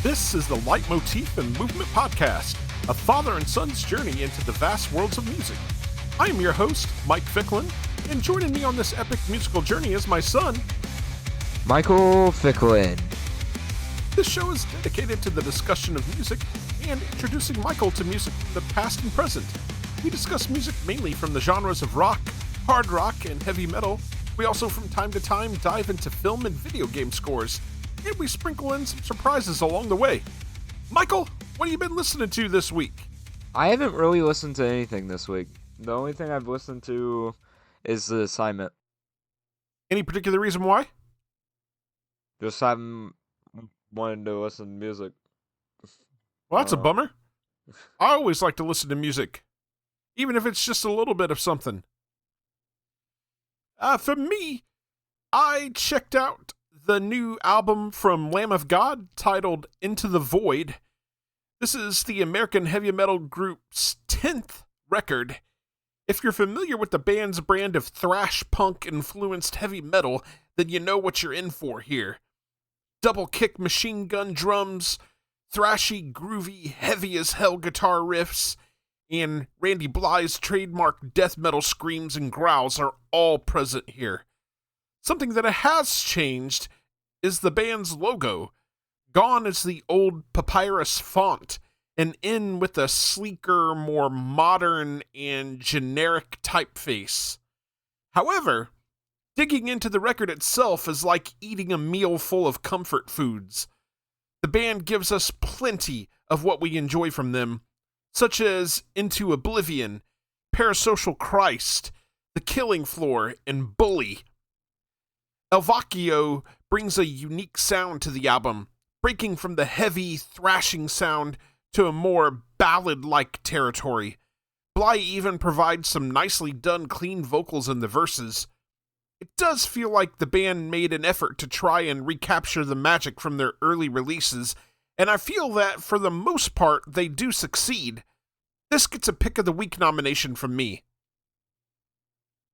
This is the Leitmotif and Movement Podcast, a father and son's journey into the vast worlds of music. I am your host, Mike Ficklin, and joining me on this epic musical journey is my son, Michael Ficklin. This show is dedicated to the discussion of music and introducing Michael to music from the past and present. We discuss music mainly from the genres of rock, hard rock, and heavy metal. We also from time to time dive into film and video game scores, and we sprinkle in some surprises along the way. Michael, what have you been listening to this week? I haven't really listened to anything this week. The only thing I've listened to is the assignment. Any particular reason why? Just haven't wanted to listen to music. Well, that's a bummer. I always like to listen to music, even if it's just a little bit of something. For me, I checked out the new album from Lamb of God titled Into the Void. This is the American heavy metal group's 10th record. If you're familiar with the band's brand of thrash punk-influenced heavy metal, then you know what you're in for here. Double kick machine gun drums, thrashy, groovy, heavy-as-hell guitar riffs, and Randy Blythe's trademark death metal screams and growls are all present here. Something that has changed is the band's logo. Gone is the old papyrus font, and in with a sleeker, more modern and generic typeface. However, digging into the record itself is like eating a meal full of comfort foods. The band gives us plenty of what we enjoy from them, such as Into Oblivion, Parasocial Christ, The Killing Floor, and Bully. El Vacchio brings a unique sound to the album, breaking from the heavy, thrashing sound to a more ballad-like territory. Bly even provides some nicely done clean vocals in the verses. It does feel like the band made an effort to try and recapture the magic from their early releases, and I feel that for the most part they do succeed. This gets a Pick of the Week nomination from me.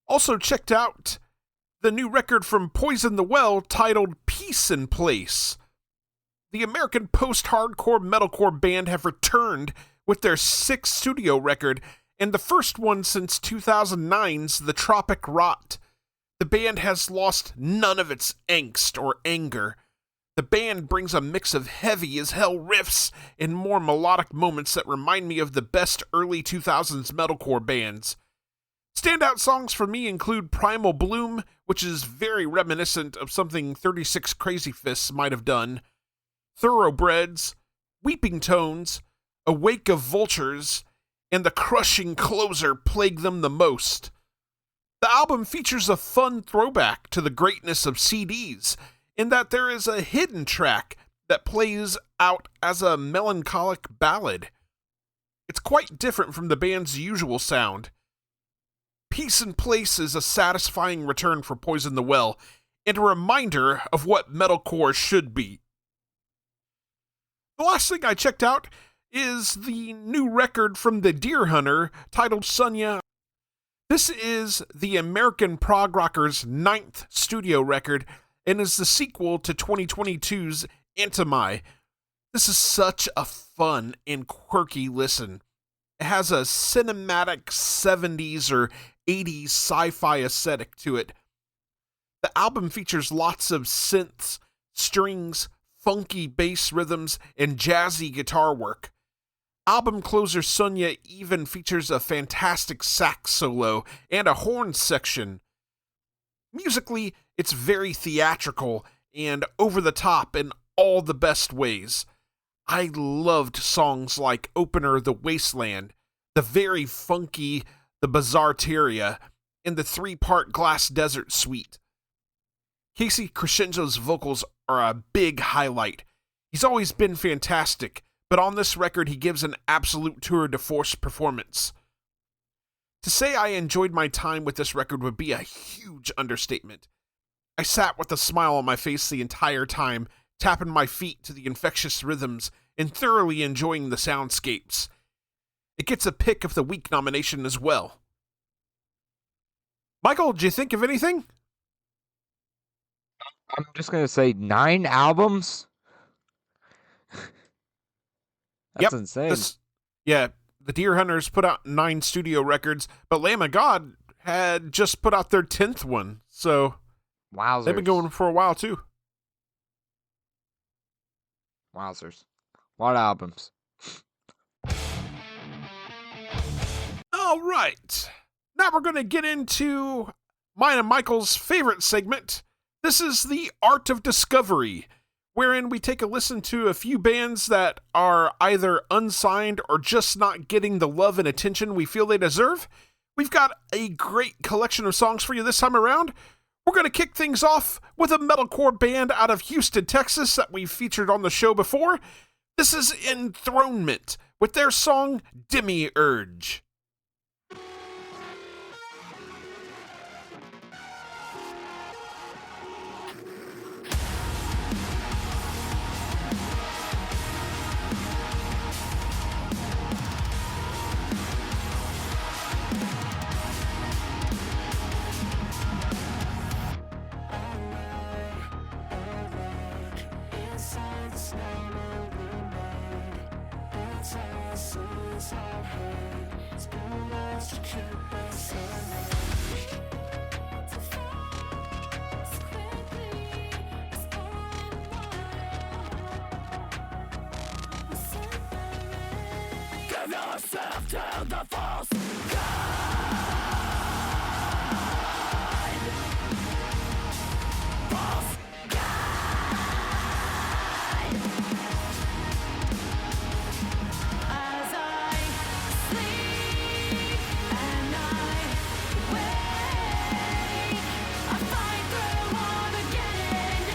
Also checked out the new record from Poison the Well titled Peace in Place. The American post-hardcore metalcore band have returned with their 6th studio record, and the first one since 2009's The Tropic Rot. The band has lost none of its angst or anger. The band brings a mix of heavy-as-hell riffs and more melodic moments that remind me of the best early 2000s metalcore bands. Standout songs for me include Primal Bloom, which is very reminiscent of something 36 Crazy Fists might have done, Thoroughbreds, Weeping Tones, A Wake of Vultures, and the crushing closer Plague Them the Most. The album features a fun throwback to the greatness of CDs, in that there is a hidden track that plays out as a melancholic ballad. It's quite different from the band's usual sound. Peace in Place is a satisfying return for Poison the Well, and a reminder of what metalcore should be. The last thing I checked out is the new record from the Deer Hunter titled Sonya. This is the American prog rockers' 9th studio record and is the sequel to 2022's Enthronement. This is such a fun and quirky listen. It has a cinematic 70s or 80s sci-fi aesthetic to it. The album features lots of synths, strings, funky bass rhythms, and jazzy guitar work. Album closer Sonya even features a fantastic sax solo and a horn section. Musically, it's very theatrical and over the top in all the best ways. I loved songs like Opener The Wasteland, the very funky The Bizarteria, and the 3-part Glass Desert Suite. Casey Crescenzo's vocals are a big highlight. He's always been fantastic, but on this record he gives an absolute tour de force performance. To say I enjoyed my time with this record would be a huge understatement. I sat with a smile on my face the entire time, tapping my feet to the infectious rhythms and thoroughly enjoying the soundscapes. It gets a Pick of the Week nomination as well. Michael, did you think of anything? I'm just going to say 9 albums? That's Yep. insane. Yeah, the Deer Hunters put out 9 studio records, but Lamb of God had just put out their 10th one. So Wowzers. they've been going for a while too. Wowzers. What albums? All right. Now we're going to get into mine and Michael's favorite segment. This is the Art of Discovery, wherein we take a listen to a few bands that are either unsigned or just not getting the love and attention we feel they deserve. We've got a great collection of songs for you this time around. We're going to kick things off with a metalcore band out of Houston, Texas that we've featured on the show before. This is Enthronement with their song Demiurge. Give yourself to the false God. False God. As I sleep and I wake, I fight through Armageddon.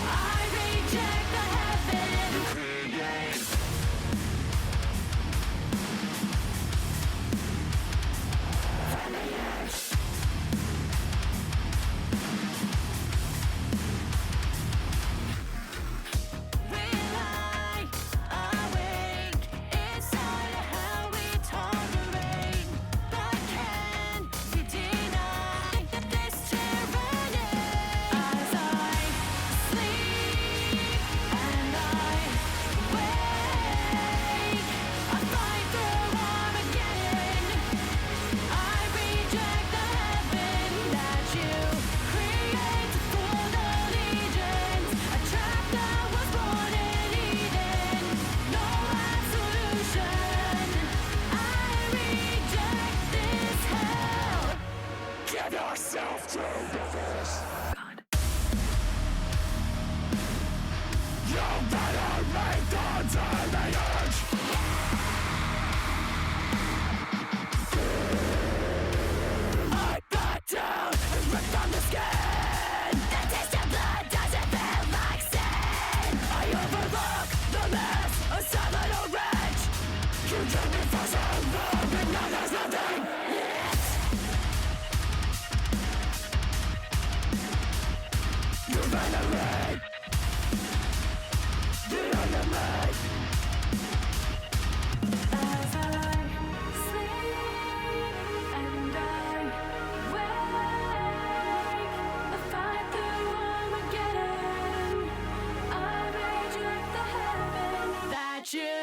I reject the heaven you create. Give yourself to the force. God. You better make the Demiurge. I back down and rip from the skin. The taste of blood doesn't feel like sin. I overlook the mess, a silent orange. You took me for so long, and now there's nothing left. You venerate the enemy. As I sleep and I wake, I fight through Armageddon. I reject the heaven that you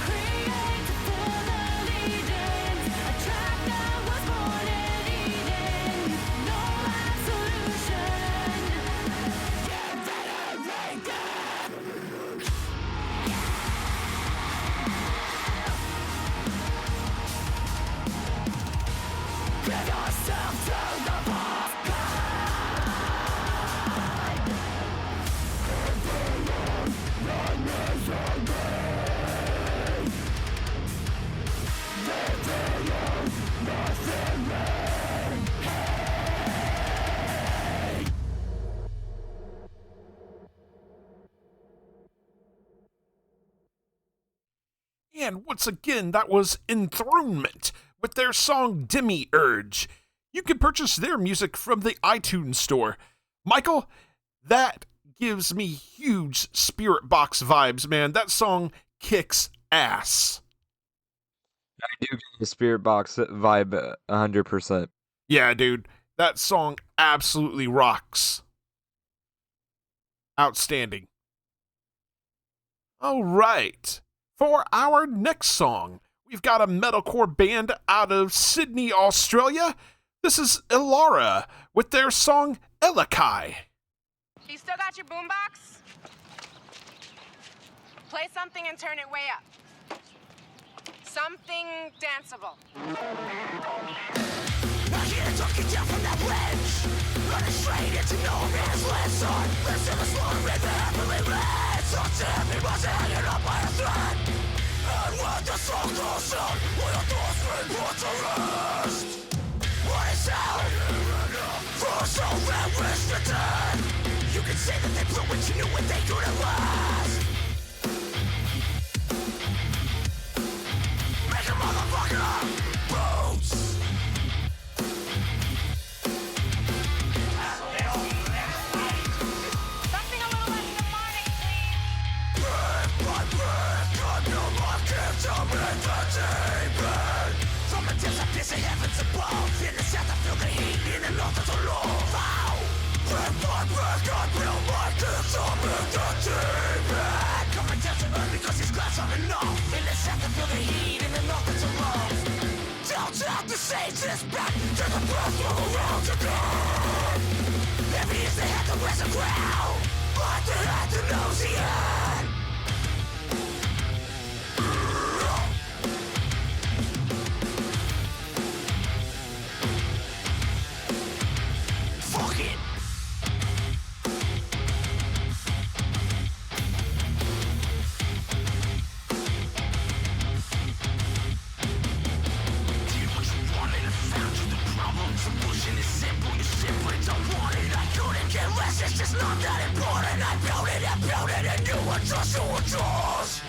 create for the legions. A trap that was born in Eden. No absolution. You venerate them. Give yourself to the false And once again, that was Enthronement with their song Demiurge. You can purchase their music from the iTunes store. Michael, that gives me huge Spirit Box vibes, man. That song kicks ass. I do get the Spirit Box vibe 100%. Yeah, dude, that song absolutely rocks. Outstanding. All right. For our next song, we've got a metalcore band out of Sydney, Australia. This is Elara with their song Elakai. You still got your boombox? Play something and turn it way up. Something danceable. Now here to get down from that ledge, running straight into no man's land, son. Listen to slow with the heavenly red. So damn me was hanging up by a thread. And when the song goes out, will your thoughts bring put to rest? What is out? For so red wish the dead. You can say that they blew what you knew when they couldn't last. Make a motherfucker boots. Something a little less demonic, please. Brick by brick, I build my kingdom in the deep end. From a desert busy heavens above, in the south I feel the heat, in the north it's a love. Wow! Brick by brick, I build my kingdom in the deep end. Coming down to earth because these glass are enough. In the south I feel the heat, in the north it's a love. Down the sage is back, to the breath all around again. Heavy is the head that wears the ground, but the head that knows the end. Fuck it. Did what you wanted and found you the problem. Solution is simple, you simply don't want it. I couldn't care less, it's just not that important. I built it and you adjust, you adjust.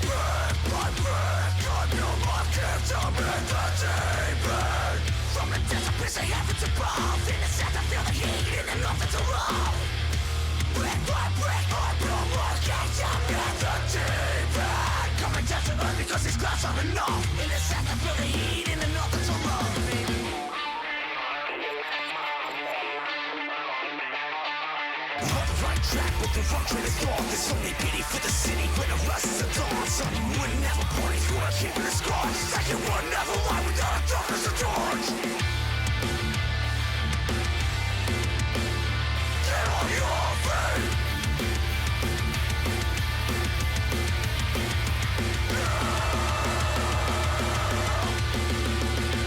Brick by brick, I build my kingdom in the deep end. From the desert piece of heavens above, in the south I feel the heat, in the north it's a love. Brick by brick, I build my kingdom in the deep end. Coming down to earth because these clouds are enough. In the south I feel the heat, in the north it's a love. On the right track, but the wrong train is gone. There's only pity for the city when the rust is dawn. Son, you would never point if you were keeping the scars. Like you would never lie without a darkness of torch. Get on your feet.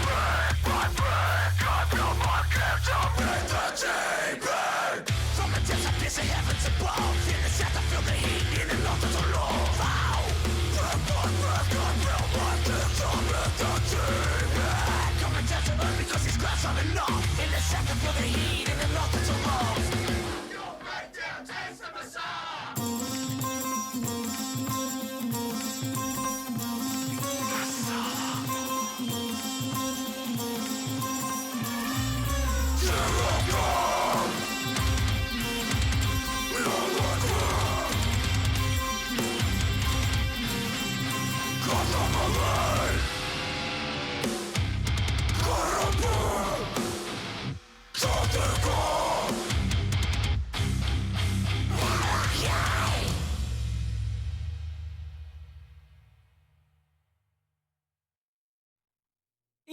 Brick by brick, I build my kingdom in the deep end. From the desert busy heavens above, in the south I feel the heat, in the north it's a love. Ow! Brick by brick, I build my kingdom in the deep end. Coming down to earth because these clouds are enough. In the south I feel the heat, in the north it's a love. You'll break down, taste of the sun.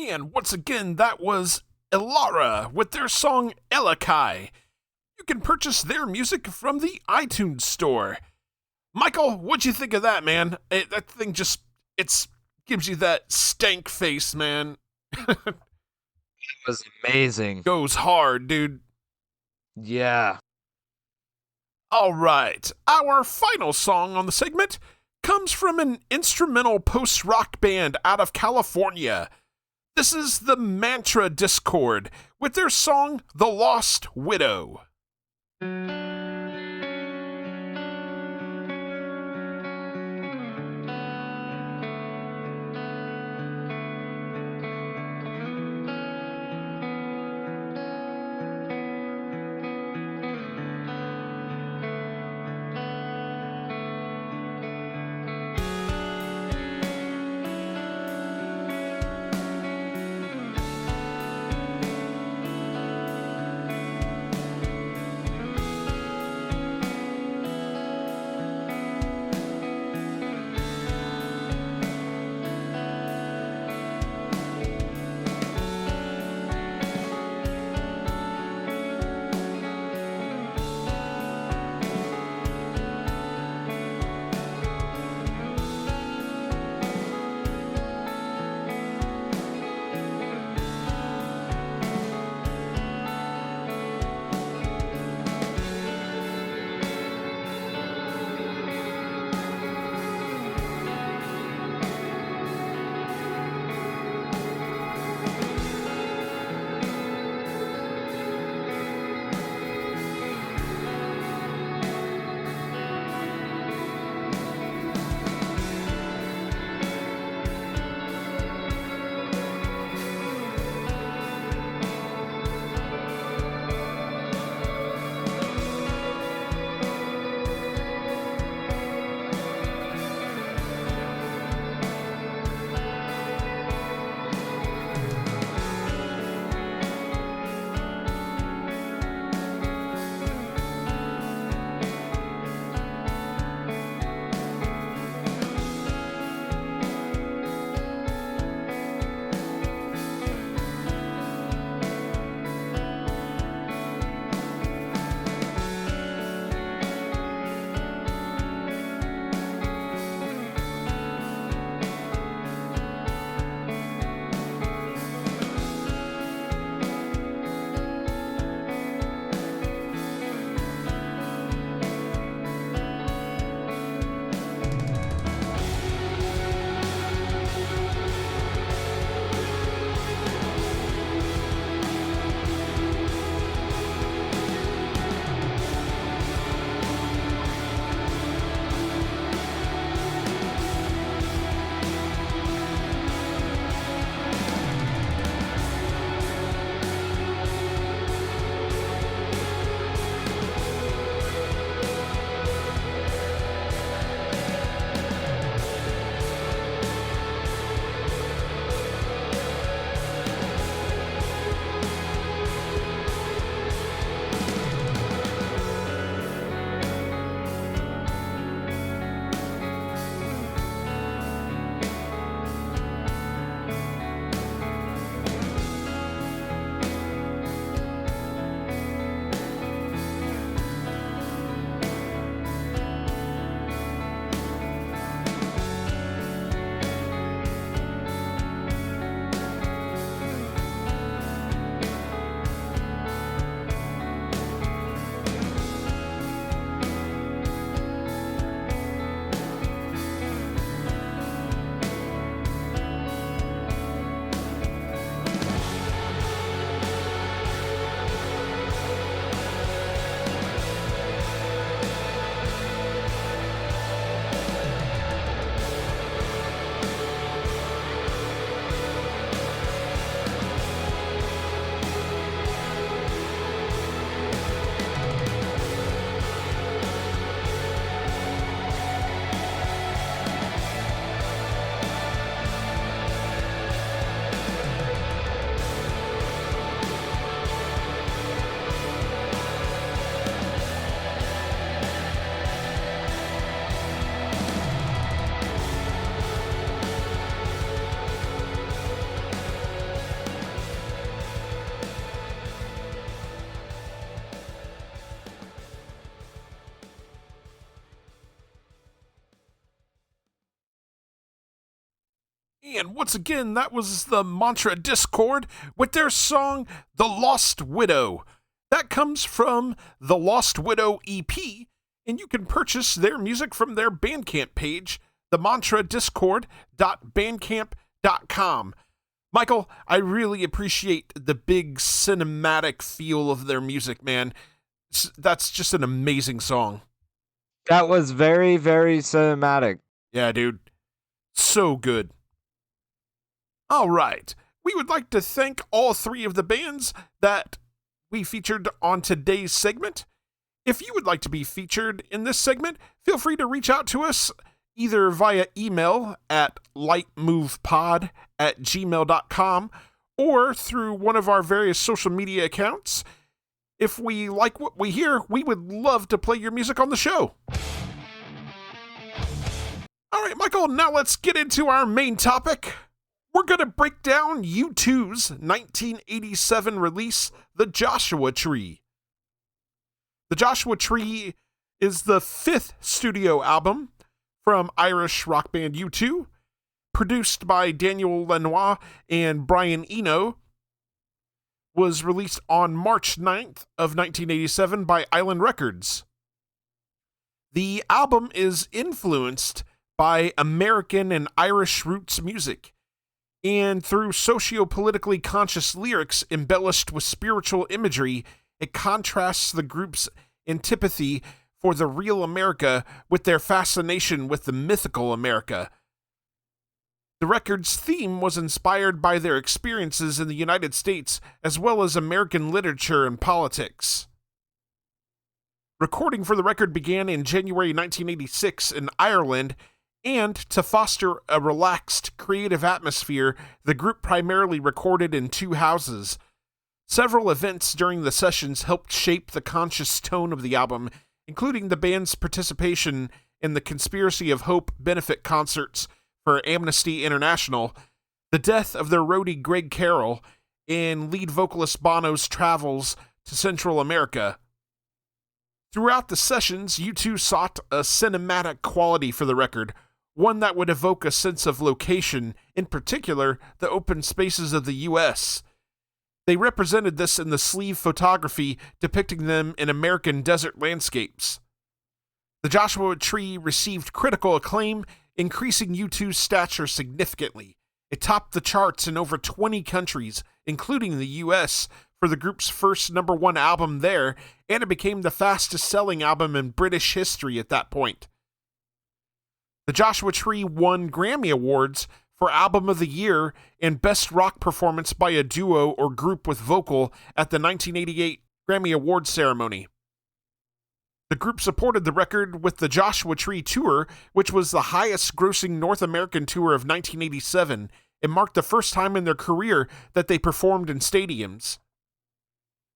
And once again, that was Elara with their song Elakai. You can purchase their music from the iTunes store. Michael, what'd you think of that, man? That thing just, gives you that stank face, man. It was amazing. Goes hard, dude. Yeah. All right, our final song on the segment comes from an instrumental post-rock band out of California. This is the Mantra Discord with their song The Lost Widow. And once again, that was the Mantra Discord with their song, The Lost Widow. That comes from the Lost Widow EP, and you can purchase their music from their Bandcamp page, themantradiscord.bandcamp.com. Michael, I really appreciate the big cinematic feel of their music, man. That's just an amazing song. That was very, very cinematic. Yeah, dude. So good. All right. We would like to thank all three of the bands that we featured on today's segment. If you would like to be featured in this segment, feel free to reach out to us either via email at lightmovepod@gmail.com or through one of our various social media accounts. If we like what we hear, we would love to play your music on the show. All right, Michael, now let's get into our main topic. We're going to break down U2's 1987 release, The Joshua Tree. The Joshua Tree is the fifth studio album from Irish rock band U2, produced by Daniel Lanois and Brian Eno, was released on March 9th of 1987 by Island Records. The album is influenced by American and Irish roots music, and through socio-politically conscious lyrics embellished with spiritual imagery, it contrasts the group's antipathy for the real America with their fascination with the mythical America. The record's theme was inspired by their experiences in the United States as well as American literature and politics. Recording for the record began in January 1986 in Ireland, and to foster a relaxed, creative atmosphere, the group primarily recorded in two houses. Several events during the sessions helped shape the conscious tone of the album, including the band's participation in the Conspiracy of Hope benefit concerts for Amnesty International, the death of their roadie Greg Carroll, and lead vocalist Bono's travels to Central America. Throughout the sessions, U2 sought a cinematic quality for the record, one that would evoke a sense of location, in particular, the open spaces of the U.S. They represented this in the sleeve photography depicting them in American desert landscapes. The Joshua Tree received critical acclaim, increasing U2's stature significantly. It topped the charts in over 20 countries, including the U.S., for the group's first #1 album there, and it became the fastest-selling album in British history at that point. The Joshua Tree won Grammy Awards for Album of the Year and Best Rock Performance by a Duo or Group with Vocal at the 1988 Grammy Awards ceremony. The group supported the record with the Joshua Tree Tour, which was the highest-grossing North American tour of 1987, and marked the first time in their career that they performed in stadiums.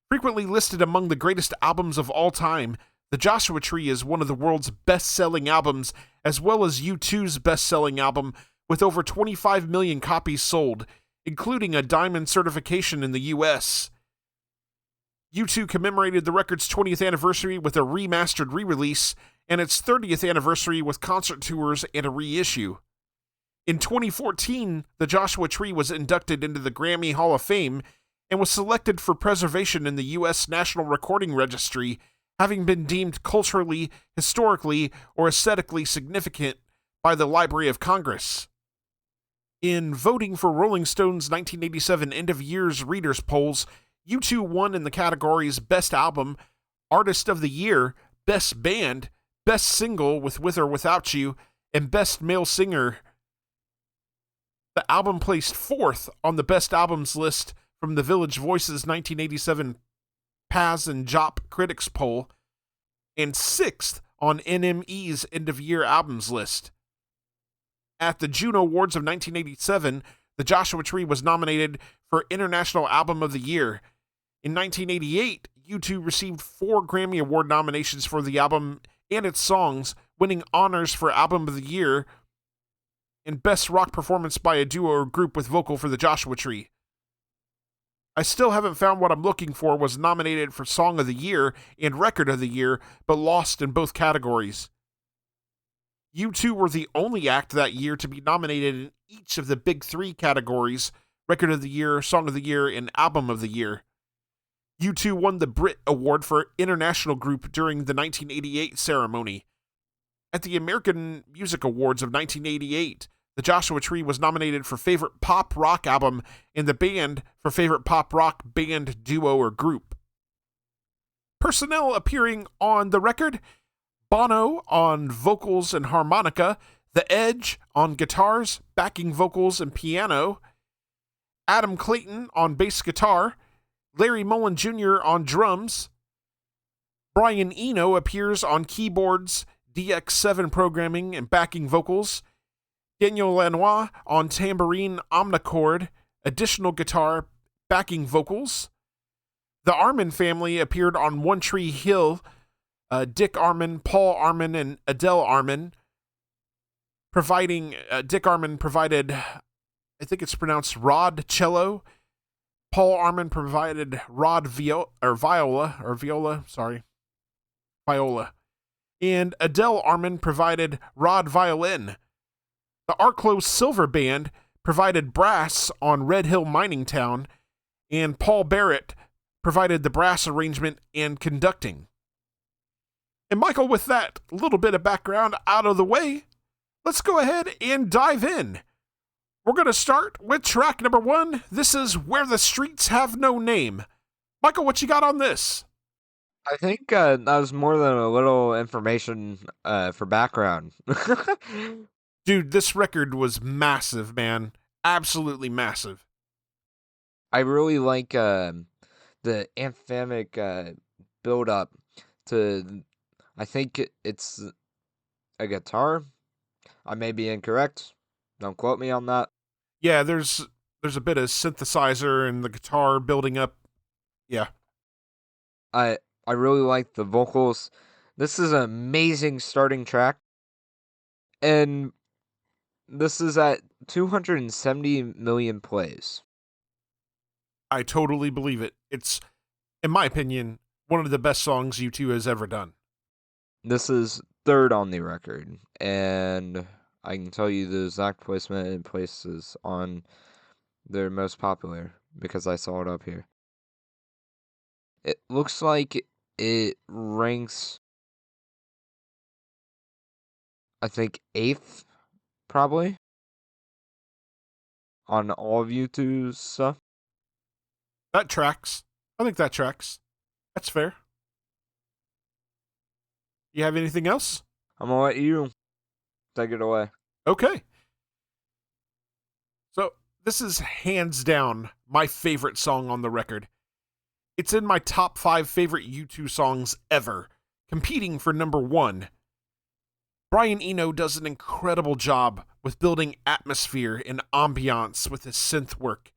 Frequently listed among the greatest albums of all time, The Joshua Tree is one of the world's best-selling albums, as well as U2's best-selling album, with over 25 million copies sold, including a diamond certification in the U.S. U2 commemorated the record's 20th anniversary with a remastered re-release, and its 30th anniversary with concert tours and a reissue. In 2014, The Joshua Tree was inducted into the Grammy Hall of Fame and was selected for preservation in the U.S. National Recording Registry, having been deemed culturally, historically, or aesthetically significant by the Library of Congress. In voting for Rolling Stone's 1987 end-of-year's readers' polls, U2 won in the categories Best Album, Artist of the Year, Best Band, Best Single with or Without You, and Best Male Singer. The album placed 4th on the Best Albums list from the Village Voice's 1987 Paz and Jop Critics Poll, and 6th on NME's End-of-Year Albums list. At the Juno Awards of 1987, The Joshua Tree was nominated for International Album of the Year. In 1988, U2 received 4 Grammy Award nominations for the album and its songs, winning honors for Album of the Year and Best Rock Performance by a Duo or Group with Vocal for The Joshua Tree. I still haven't found what I'm looking for was nominated for Song of the Year and Record of the Year, but lost in both categories. U2 were the only act that year to be nominated in each of the big three categories: Record of the Year, Song of the Year, and Album of the Year. U2 won the Brit Award for International Group during the 1988 ceremony. At the American Music Awards of 1988, the Joshua Tree was nominated for Favorite Pop Rock Album and the band for Favorite Pop Rock Band, Duo, or Group. Personnel appearing on the record: Bono on vocals and harmonica, The Edge on guitars, backing vocals, and piano, Adam Clayton on bass guitar, Larry Mullen Jr. on drums, Brian Eno appears on keyboards, DX7 programming, and backing vocals, Daniel Lanois on tambourine, omnichord, additional guitar, backing vocals. The Armin family appeared on One Tree Hill, Dick Armin, Paul Armin, and Adele Armin, Dick Armin provided, I think it's pronounced Rod cello. Paul Armin provided viola. And Adele Armin provided Rod violin. The Arklow Silver Band provided brass on Red Hill Mining Town, and Paul Barrett provided the brass arrangement and conducting. And Michael, with that little bit of background out of the way, let's go ahead and dive in. We're going to start with track number 1. This is Where the Streets Have No Name. Michael, what you got on this? I think that was more than a little information for background. Dude, this record was massive, man. Absolutely massive. I really like the anthemic build-up to, I think it's a guitar. I may be incorrect. Don't quote me on that. Yeah, there's a bit of synthesizer and the guitar building up. Yeah. I really like the vocals. This is an amazing starting track. And this is at 270 million plays. I totally believe it. It's, in my opinion, one of the best songs U2 has ever done. This is third on the record, and I can tell you the exact placement and places on their most popular because I saw it up here. It looks like it ranks, I think, 8th, probably, on all of U2's stuff. That tracks. I think that tracks. That's fair. You have anything else? I'm gonna let you take it away. Okay. So, this is hands down my favorite song on the record. It's in my top 5 favorite U2 songs ever, competing for number 1. Brian Eno does an incredible job with building atmosphere and ambiance with his synth work.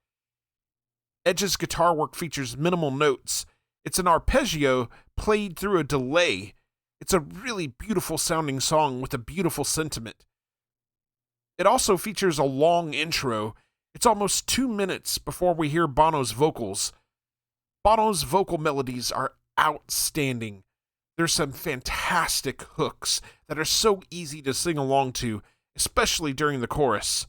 Edge's guitar work features minimal notes. It's an arpeggio played through a delay. It's a really beautiful sounding song with a beautiful sentiment. It also features a long intro. It's almost 2 minutes before we hear Bono's vocals. Bono's vocal melodies are outstanding. There's some fantastic hooks that are so easy to sing along to, especially during the chorus.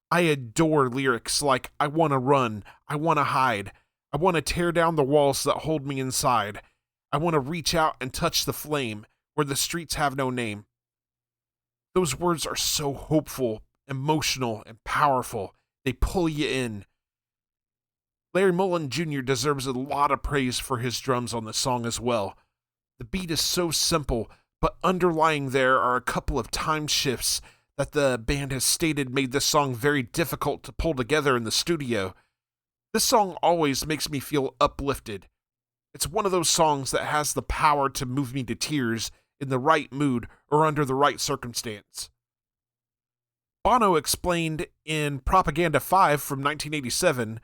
I adore lyrics like, I want to run, I want to hide, I want to tear down the walls that hold me inside, I want to reach out and touch the flame where the streets have no name. Those words are so hopeful, emotional, and powerful. They pull you in. Larry Mullen Jr. deserves a lot of praise for his drums on this song as well. The beat is so simple, but underlying there are a couple of time shifts that the band has stated made this song very difficult to pull together in the studio. This song always makes me feel uplifted. It's one of those songs that has the power to move me to tears in the right mood or under the right circumstance. Bono explained in Propaganda 5 from 1987,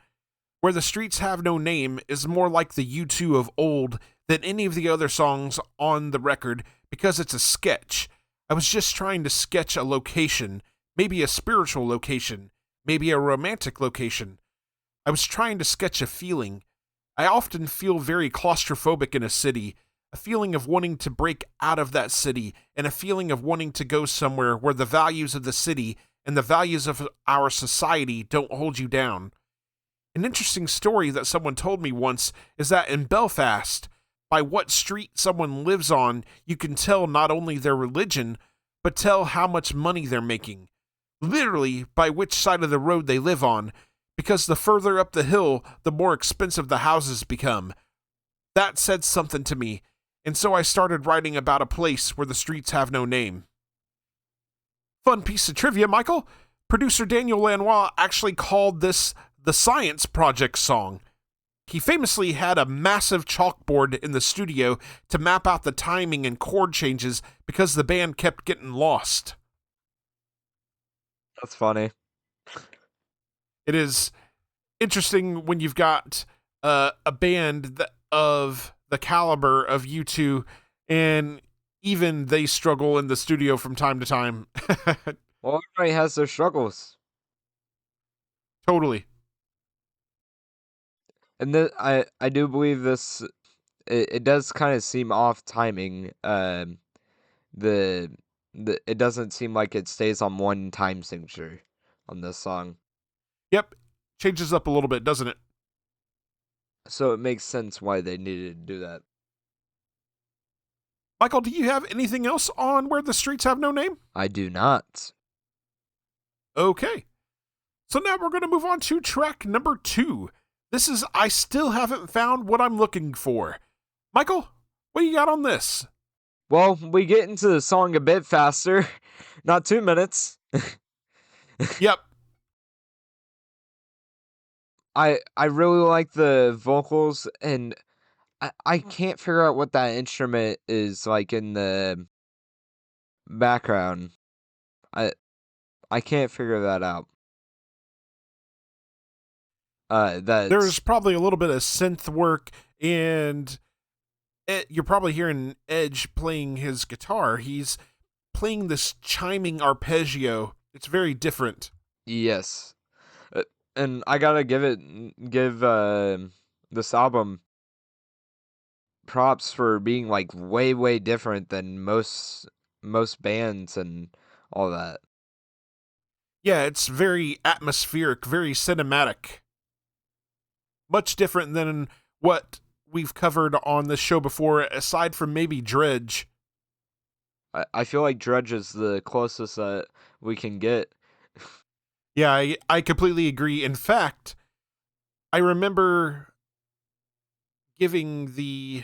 Where the Streets Have No Name is more like the U2 of old than any of the other songs on the record because it's a sketch. I was just trying to sketch a location, maybe a spiritual location, maybe a romantic location. I was trying to sketch a feeling. I often feel very claustrophobic in a city, a feeling of wanting to break out of that city, and a feeling of wanting to go somewhere where the values of the city and the values of our society don't hold you down. An interesting story that someone told me once is that in Belfast, by what street someone lives on, you can tell not only their religion, but tell how much money they're making. Literally, by which side of the road they live on, because the further up the hill, the more expensive the houses become. That said something to me, and so I started writing about a place where the streets have no name. Fun piece of trivia, Michael. Producer Daniel Lanois actually called this the Science Project song. He famously had a massive chalkboard in the studio to map out the timing and chord changes because the band kept getting lost. That's funny. It is interesting when you've got a band of the caliber of U2, and even they struggle in the studio from time to time. Well, everybody has their struggles. Totally. And I do believe this, it does kind of seem off timing. It doesn't seem like it stays on one time signature on this song. Yep. Changes up a little bit, doesn't it? So it makes sense why they needed to do that. Michael, do you have anything else on Where the Streets Have No Name? I do not. Okay. So now we're going to move on to track number 2. This is I Still Haven't Found What I'm Looking For. Michael, what you got on this? Well, we get into the song a bit faster. Not 2 minutes. Yep. I really like the vocals, and I can't figure out what that instrument is like in the background. I can't figure that out. There's probably a little bit of synth work, and you're probably hearing Edge playing his guitar. He's playing this chiming arpeggio. It's very different. Yes. And I gotta give this album props for being like way different than most bands and all that. Yeah, it's very atmospheric, very cinematic. Much different than what we've covered on this show before, aside from maybe Dredge. I feel like Dredge is the closest that we can get. Yeah, I completely agree. In fact, I remember giving the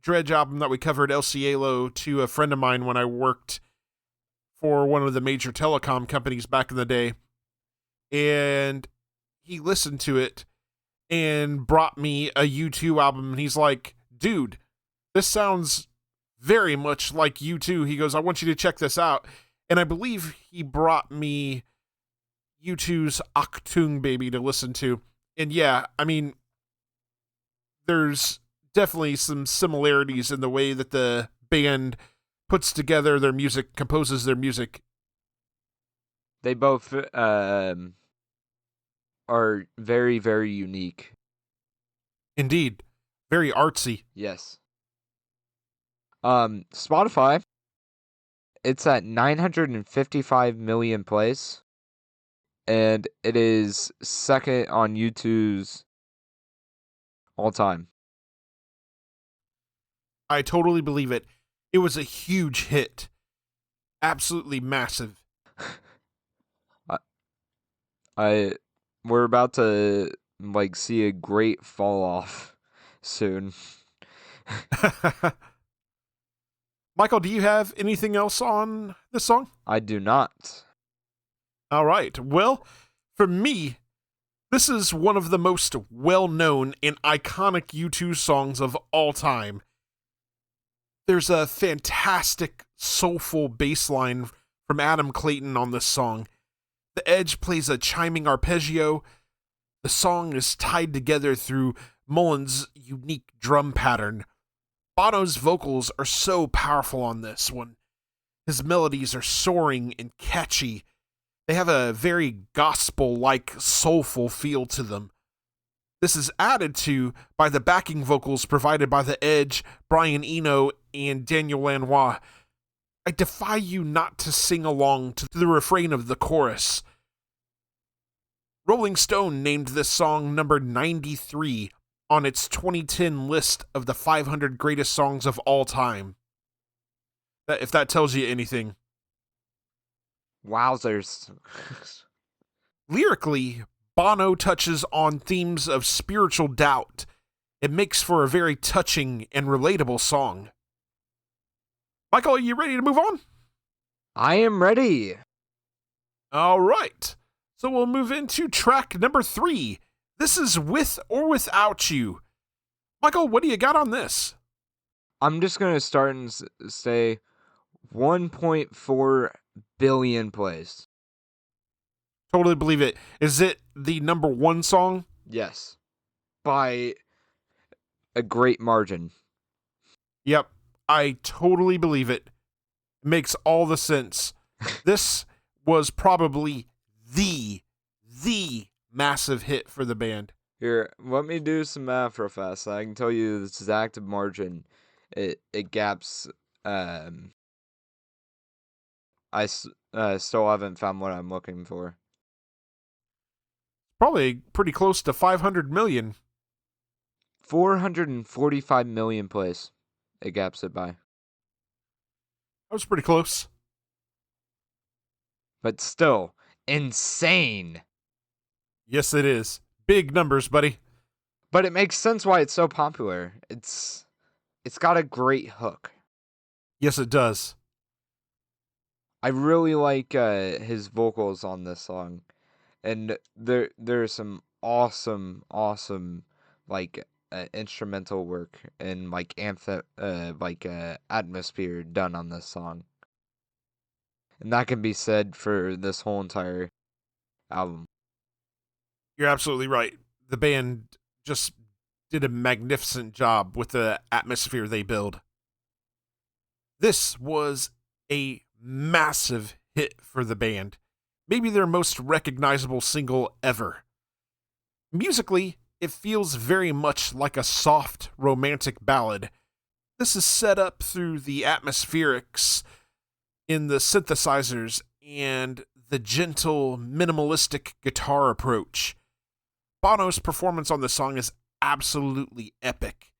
Dredge album that we covered, El Cielo, to a friend of mine when I worked for one of the major telecom companies back in the day. And he listened to it and brought me a U2 album. And he's like, dude, this sounds very much like U2. He goes, I want you to check this out. And I believe he brought me U2's Achtung Baby to listen to. And yeah, I mean, there's definitely some similarities in the way that the band puts together their music, composes their music. They both are very unique. Indeed. Very artsy. Yes. Spotify, it's at 955 million plays. And it is second on U2's all time. I totally believe it. It was a huge hit. Absolutely massive. We're about to like see a great fall off soon. Michael, do you have anything else on this song? I do not. All right. Well, for me, this is one of the most well-known and iconic U2 songs of all time. There's a fantastic, soulful bass line from Adam Clayton on this song. The Edge plays a chiming arpeggio. The song is tied together through Mullen's unique drum pattern. Bono's vocals are so powerful on this one. His melodies are soaring and catchy. They have a very gospel-like, soulful feel to them. This is added to by the backing vocals provided by The Edge, Brian Eno, and Daniel Lanois. I defy you not to sing along to the refrain of the chorus. Rolling Stone named this song number 93 on its 2010 list of the 500 greatest songs of all time. If that tells you anything. Wowzers. Lyrically, Bono touches on themes of spiritual doubt. It makes for a very touching and relatable song. Michael, are you ready to move on? I am ready. All right. So we'll move into track number 3. This is With or Without You. Michael, what do you got on this? I'm just going to start and say 1.4 billion plays. Totally believe it. Is it the number 1 song? Yes. By a great margin. Yep. I totally believe it. It makes all the sense. This was probably the massive hit for the band. Here, let me do some math real fast. I can tell you the exact margin. It gaps. I still haven't found what I'm looking for. Probably pretty close to 500 million. 445 million plays. It gaps it by. That was pretty close. But still, insane. Yes, it is. Big numbers, buddy. But it makes sense why it's so popular. It's got a great hook. Yes, it does. I really like his vocals on this song, and there's some awesome like instrumental work and like atmosphere done on this song, and that can be said for this whole entire album. You're absolutely right. The band just did a magnificent job with the atmosphere they build. This was a massive hit for the band. Maybe their most recognizable single ever. Musically, it feels very much like a soft, romantic ballad. This is set up through the atmospherics in the synthesizers and the gentle, minimalistic guitar approach. Bono's performance on the song is absolutely epic.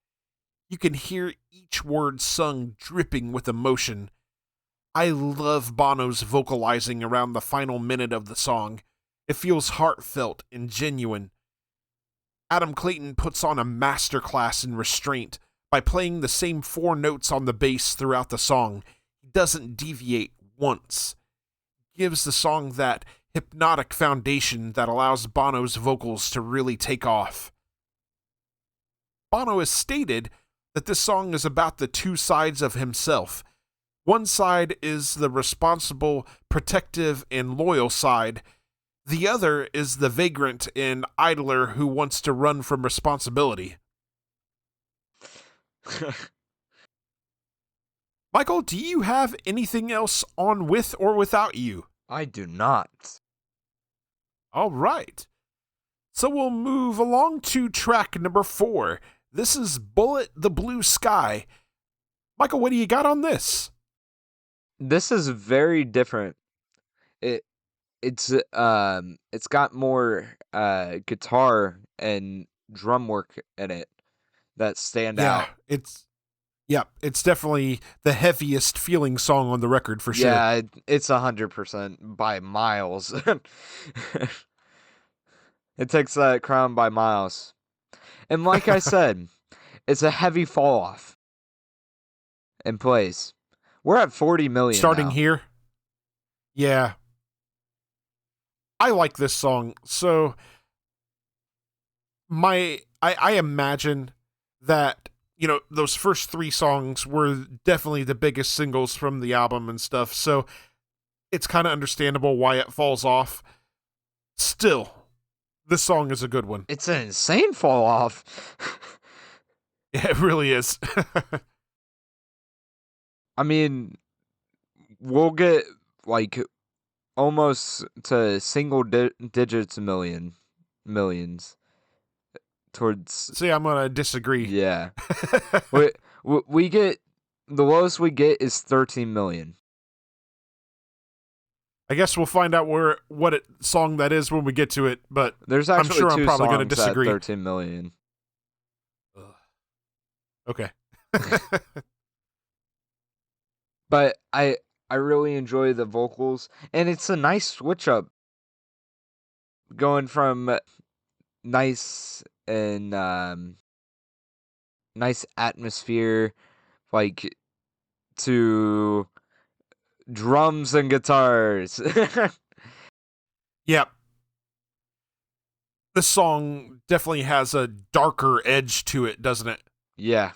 You can hear each word sung dripping with emotion. I love Bono's vocalizing around the final minute of the song. It feels heartfelt and genuine. Adam Clayton puts on a masterclass in restraint by playing the same 4 notes on the bass throughout the song. He doesn't deviate once. Gives the song that hypnotic foundation that allows Bono's vocals to really take off. Bono has stated that this song is about the 2 sides of himself. One side is the responsible, protective, and loyal side. The other is the vagrant and idler who wants to run from responsibility. Michael, do you have anything else on With or Without You? I do not. All right. So we'll move along to track number 4. This is Bullet the Blue Sky. Michael, what do you got on this? This is very different. It's got more guitar and drum work in it that stand out. It's definitely the heaviest feeling song on the record for sure. Yeah, it's 100% by miles. It takes that crown by miles. And like I said, it's a heavy fall off in plays. We're at 40 million starting now. Here. Yeah. I like this song. So I imagine that, you know, those first 3 songs were definitely the biggest singles from the album and stuff. So it's kind of understandable why it falls off. Still, this song is a good one. It's an insane fall off. Yeah, it really is. I mean, we'll get like almost to single digits millions towards. See, I'm gonna disagree. Yeah, we get the lowest we get is 13 million. I guess we'll find out what song that is when we get to it, but There's I'm actually sure I'm two probably going to songs at disagree. 13 million. Okay. But I really enjoy the vocals, and it's a nice switch up going from nice and nice atmosphere like to drums and guitars. Yep. This song definitely has a darker edge to it, doesn't it? Yeah.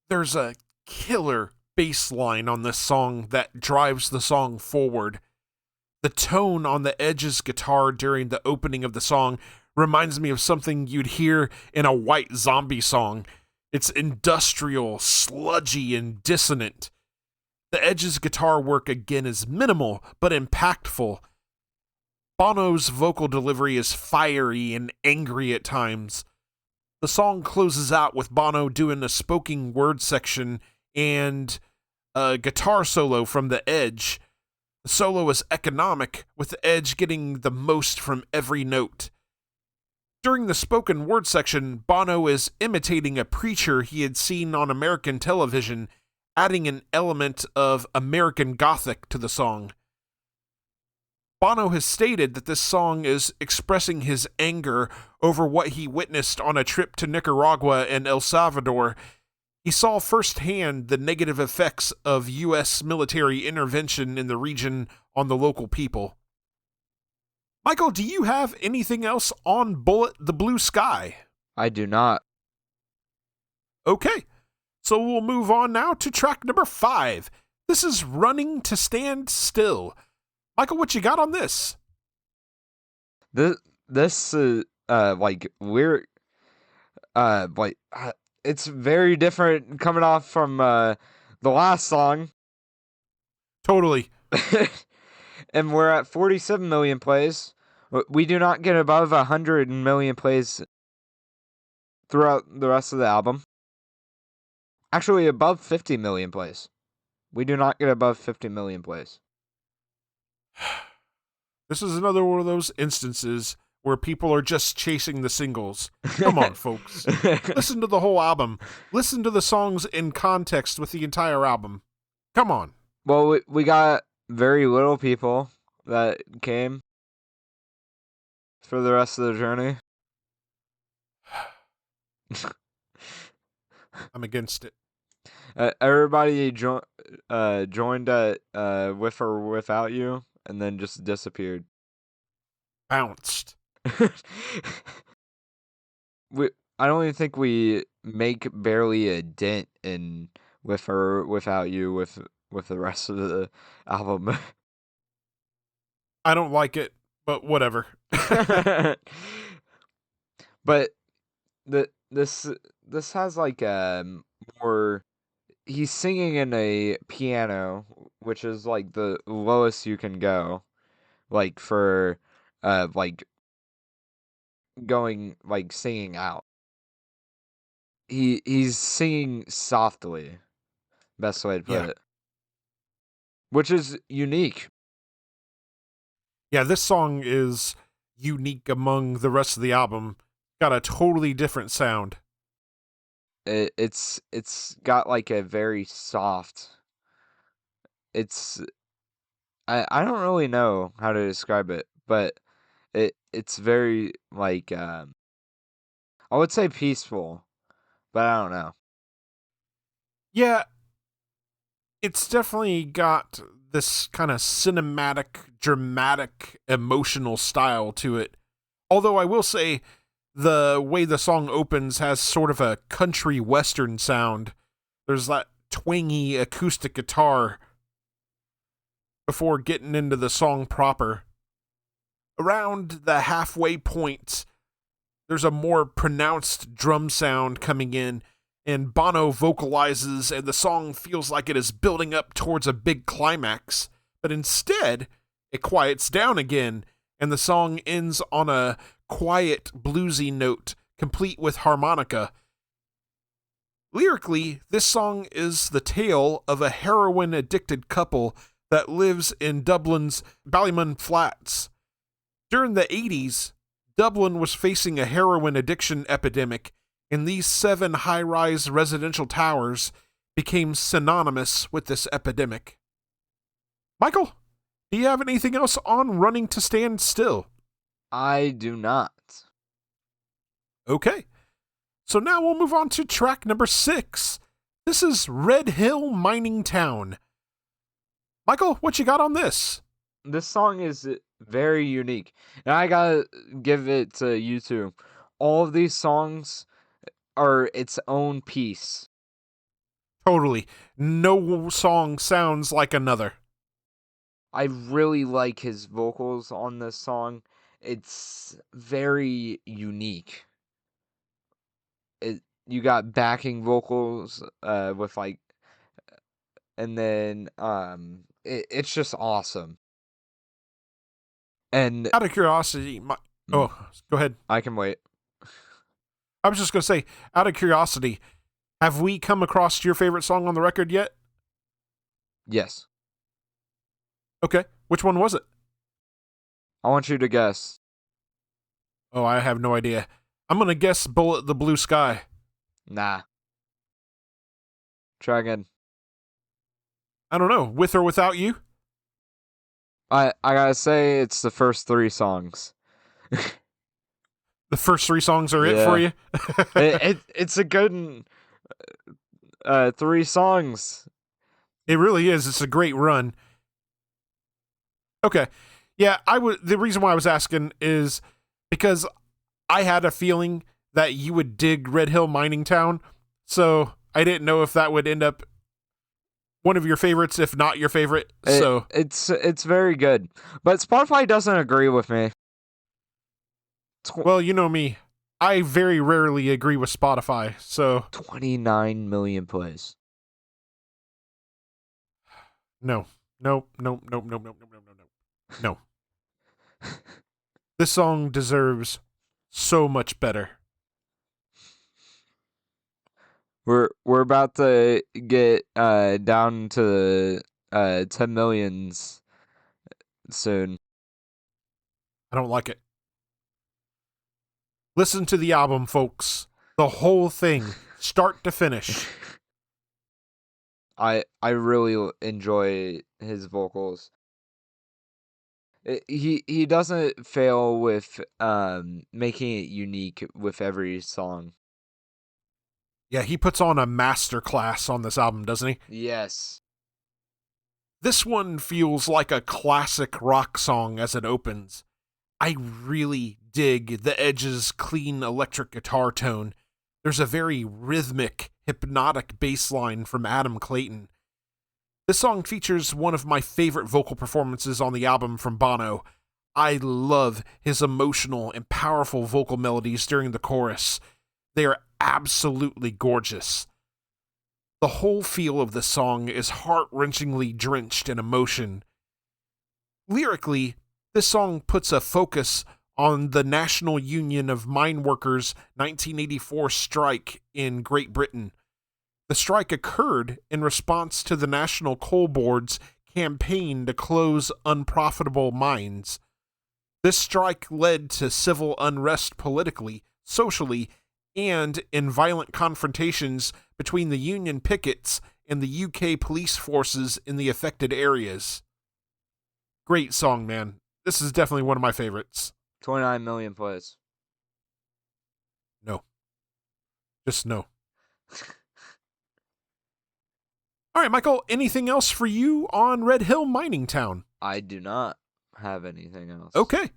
There's a killer bass line on this song that drives the song forward. The tone on the Edge's guitar during the opening of the song reminds me of something you'd hear in a White Zombie song. It's industrial, sludgy, and dissonant. The Edge's guitar work again is minimal, but impactful. Bono's vocal delivery is fiery and angry at times. The song closes out with Bono doing a spoken word section and a guitar solo from the Edge. The solo is economic, with the Edge getting the most from every note. During the spoken word section, Bono is imitating a preacher he had seen on American television, adding an element of American Gothic to the song. Bono has stated that this song is expressing his anger over what he witnessed on a trip to Nicaragua and El Salvador. He saw firsthand the negative effects of U.S. military intervention in the region on the local people. Michael, do you have anything else on Bullet the Blue Sky? I do not. Okay, so we'll move on now to track number 5. This is Running to Stand Still. Michael, what you got on this? This like we're it's very different coming off from the last song. Totally. And we're at 47 million plays. We do not get above 100 million plays throughout the rest of the album. Actually, above 50 million plays. We do not get above 50 million plays. This is another one of those instances where people are just chasing the singles. Come on, folks. Listen to the whole album. Listen to the songs in context with the entire album. Come on. Well, we got very little people that came for the rest of the journey. I'm against it. Everybody joined at With or Without You, and then just disappeared. Bounced. I don't even think we make barely a dent in With or Without You with the rest of the album. I don't like it, but whatever. But this has like more. He's singing in a piano, which is like the lowest you can go, like for like going like singing out. He's singing softly, best way to put it, which is unique. Yeah, this song is unique among the rest of the album. Got a totally different sound. It's got like a very soft. I don't really know how to describe it, but it's very like I would say peaceful, but I don't know. Yeah, it's definitely got this kind of cinematic, dramatic, emotional style to it. Although I will say the way the song opens has sort of a country western sound. There's that twangy acoustic guitar before getting into the song proper. Around the halfway point, there's a more pronounced drum sound coming in, and Bono vocalizes, and the song feels like it is building up towards a big climax. But instead, it quiets down again, and the song ends on a quiet, bluesy note, complete with harmonica. Lyrically, this song is the tale of a heroin-addicted couple that lives in Dublin's Ballymun Flats. During the 80s, Dublin was facing a heroin addiction epidemic, and these 7 high-rise residential towers became synonymous with this epidemic. Michael, do you have anything else on Running to Stand Still? I do not. Okay. So now we'll move on to track number 6. This is Red Hill Mining Town. Michael, what you got on this? This song is very unique. And I gotta give it to you two. All of these songs are its own piece. Totally. No song sounds like another. I really like his vocals on this song. It's very unique. You got backing vocals with like, and then it's just awesome. And Out of curiosity, go ahead. I can wait. I was just going to say, out of curiosity, have we come across your favorite song on the record yet? Yes. Okay. Which one was it? I want you to guess. Oh, I have no idea. I'm going to guess Bullet the Blue Sky. Nah. Try again. I don't know. With or Without You? I gotta say, it's the first 3 songs. The first 3 songs are it Yeah. for you? It's a good 3 songs. It really is. It's a great run. Okay. Yeah, the reason why I was asking is because I had a feeling that you would dig Red Hill Mining Town, so I didn't know if that would end up one of your favorites, if not your favorite. It's very good, but Spotify doesn't agree with me. Well, you know me. I very rarely agree with Spotify, so 29 million plays. No. This song deserves so much better. We're about to get down to 10 millions soon. I don't like it. Listen to the album, folks. The whole thing, start to finish. I really enjoy his vocals. He doesn't fail with making it unique with every song. Yeah, he puts on a masterclass on this album, doesn't he? Yes. This one feels like a classic rock song as it opens. I really dig the Edge's clean electric guitar tone. There's a very rhythmic, hypnotic bass line from Adam Clayton. This song features one of my favorite vocal performances on the album from Bono. I love his emotional and powerful vocal melodies during the chorus. They are absolutely gorgeous. The whole feel of the song is heart-wrenchingly drenched in emotion. Lyrically, this song puts a focus on the National Union of Mine Workers' 1984 strike in Great Britain. The strike occurred in response to the National Coal Board's campaign to close unprofitable mines. This strike led to civil unrest politically, socially, and in violent confrontations between the Union pickets and the UK police forces in the affected areas. Great song, man. This is definitely one of my favorites. 29 million plays. No. Just no. All right, Michael, anything else for you on Red Hill Mining Town? I do not have anything else. Okay.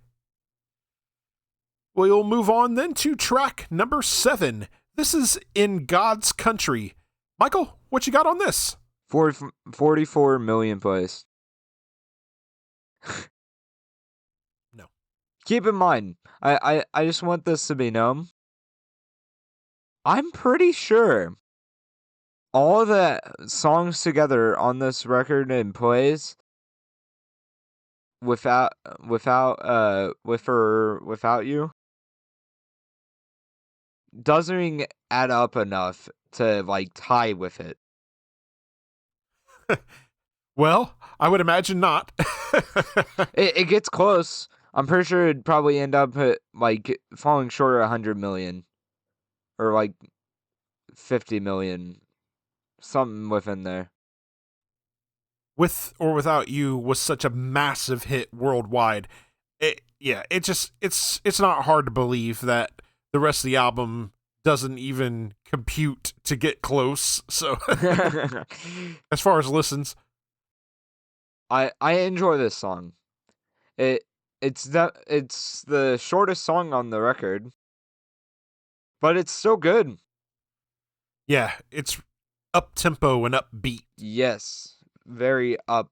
We'll move on then to track number 7. This is In God's Country. Michael, what you got on this? 44 million plays. No. Keep in mind, I just want this to be known. I'm pretty sure all the songs together on this record and plays without you doesn't even add up enough to like tie with it. Well, I would imagine not. It gets close. I'm pretty sure it'd probably end up like falling short of 100 million or like 50 million, something within there. With or Without You was such a massive hit worldwide. It's not hard to believe that the rest of the album doesn't even compute to get close. So as far as listens, I enjoy this song. It's the shortest song on the record, but it's still good. yeah, it's up tempo and upbeat. Yes, very up.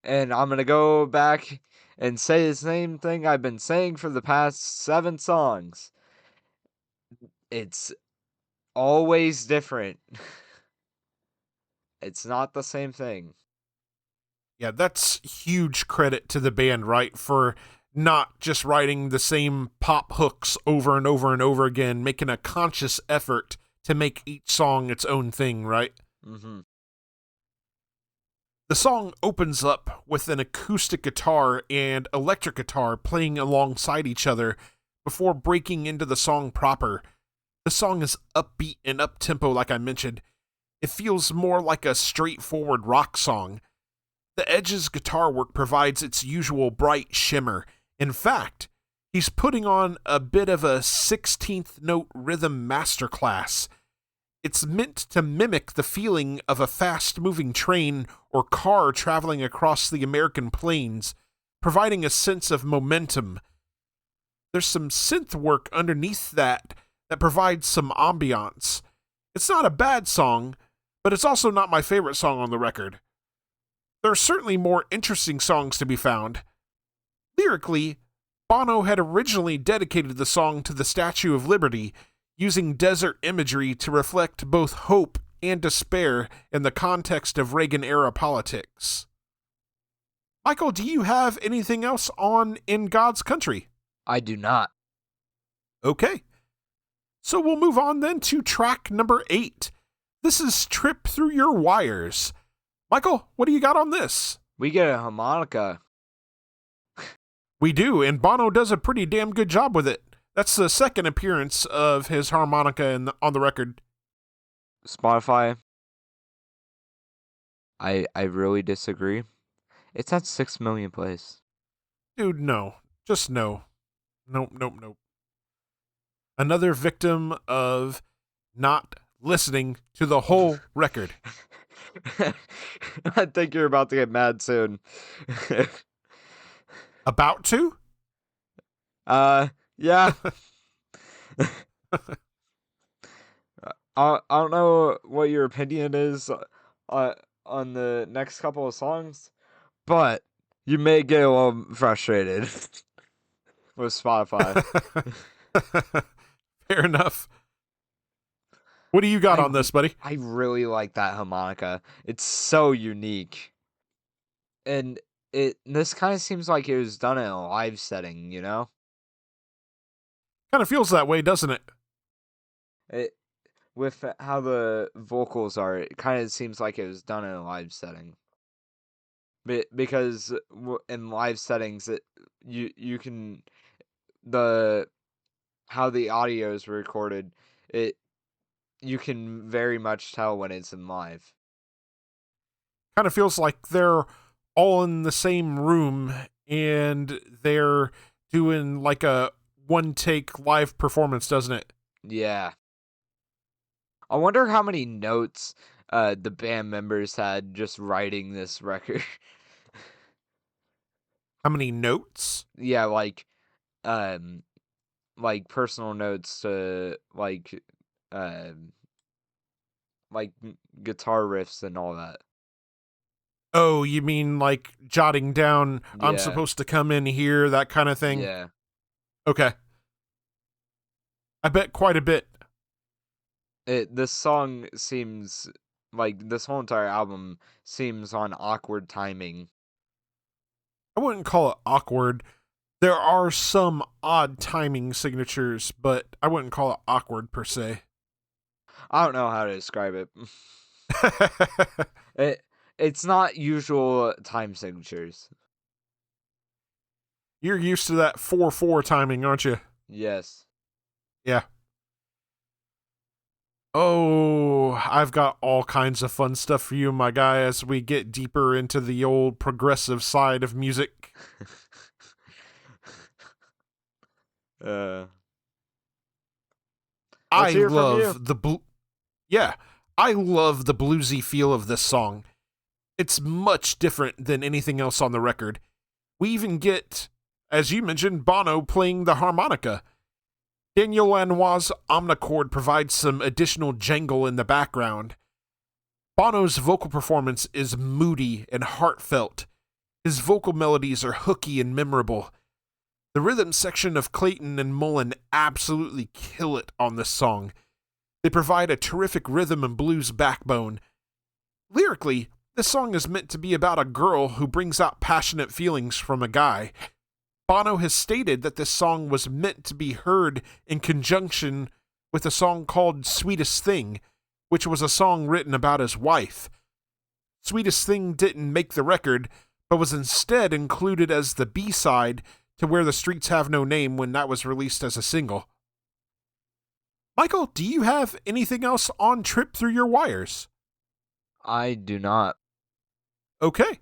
And I'm gonna go back and say the same thing I've been saying for the past 7 songs. It's always different. It's not the same thing. Yeah, that's huge credit to the band, right? For not just writing the same pop hooks over and over and over again, making a conscious effort to make each song its own thing, right? Mm-hmm. The song opens up with an acoustic guitar and electric guitar playing alongside each other before breaking into the song proper. The song is upbeat and up-tempo, like I mentioned. It feels more like a straightforward rock song. The Edge's guitar work provides its usual bright shimmer. In fact, he's putting on a bit of a 16th note rhythm masterclass. It's meant to mimic the feeling of a fast-moving train or car traveling across the American plains, providing a sense of momentum. There's some synth work underneath that provides some ambiance. It's not a bad song, but it's also not my favorite song on the record. There are certainly more interesting songs to be found. Lyrically, Bono had originally dedicated the song to the Statue of Liberty, using desert imagery to reflect both hope and despair in the context of Reagan-era politics. Michael, do you have anything else on In God's Country? I do not. Okay. So we'll move on then to track number 8. This is Trip Through Your Wires. Michael, what do you got on this? We get a harmonica. We do, and Bono does a pretty damn good job with it. That's the second appearance of his harmonica on the record. Spotify. I really disagree. It's at 6 million plays. Dude, no. Just no. Nope. Another victim of not listening to the whole record. I think you're about to get mad soon. About to? Yeah. I don't know what your opinion is on the next couple of songs, but you may get a little frustrated with Spotify. Fair enough. What do you got on this, buddy? I really like that harmonica. It's so unique. And this kind of seems like it was done in a live setting, you know? Kind of feels that way, doesn't it? With how the vocals are, it kind of seems like it was done in a live setting. Because in live settings, you can how the audio is recorded, you can very much tell when it's in live. Kind of feels like they're all in the same room and they're doing like a one-take live performance, doesn't it? Yeah. I wonder how many notes the band members had just writing this record. How many notes? Yeah, like personal notes to like guitar riffs and all that. Oh, you mean like jotting down, I'm Yeah. supposed to come in here, that kind of thing? Yeah. Okay. I bet quite a bit. This song seems like this whole entire album seems on awkward timing. I wouldn't call it awkward. There are some odd timing signatures, but I wouldn't call it awkward per se. I don't know how to describe it. It's not usual time signatures. You're used to that 4/4 timing, aren't you? Yes. Yeah. Oh, I've got all kinds of fun stuff for you, my guy, as we get deeper into the old progressive side of music. Let's I hear from you. love I love the bluesy feel of this song. It's much different than anything else on the record. We even get, as you mentioned, Bono playing the harmonica. Daniel Lanois' omnichord provides some additional jangle in the background. Bono's vocal performance is moody and heartfelt. His vocal melodies are hooky and memorable. The rhythm section of Clayton and Mullen absolutely kill it on this song. They provide a terrific rhythm and blues backbone. Lyrically, this song is meant to be about a girl who brings out passionate feelings from a guy. Bono has stated that this song was meant to be heard in conjunction with a song called Sweetest Thing, which was a song written about his wife. Sweetest Thing didn't make the record, but was instead included as the B-side to Where the Streets Have No Name when that was released as a single. Michael, do you have anything else on Trip Through Your Wires? I do not. Okay.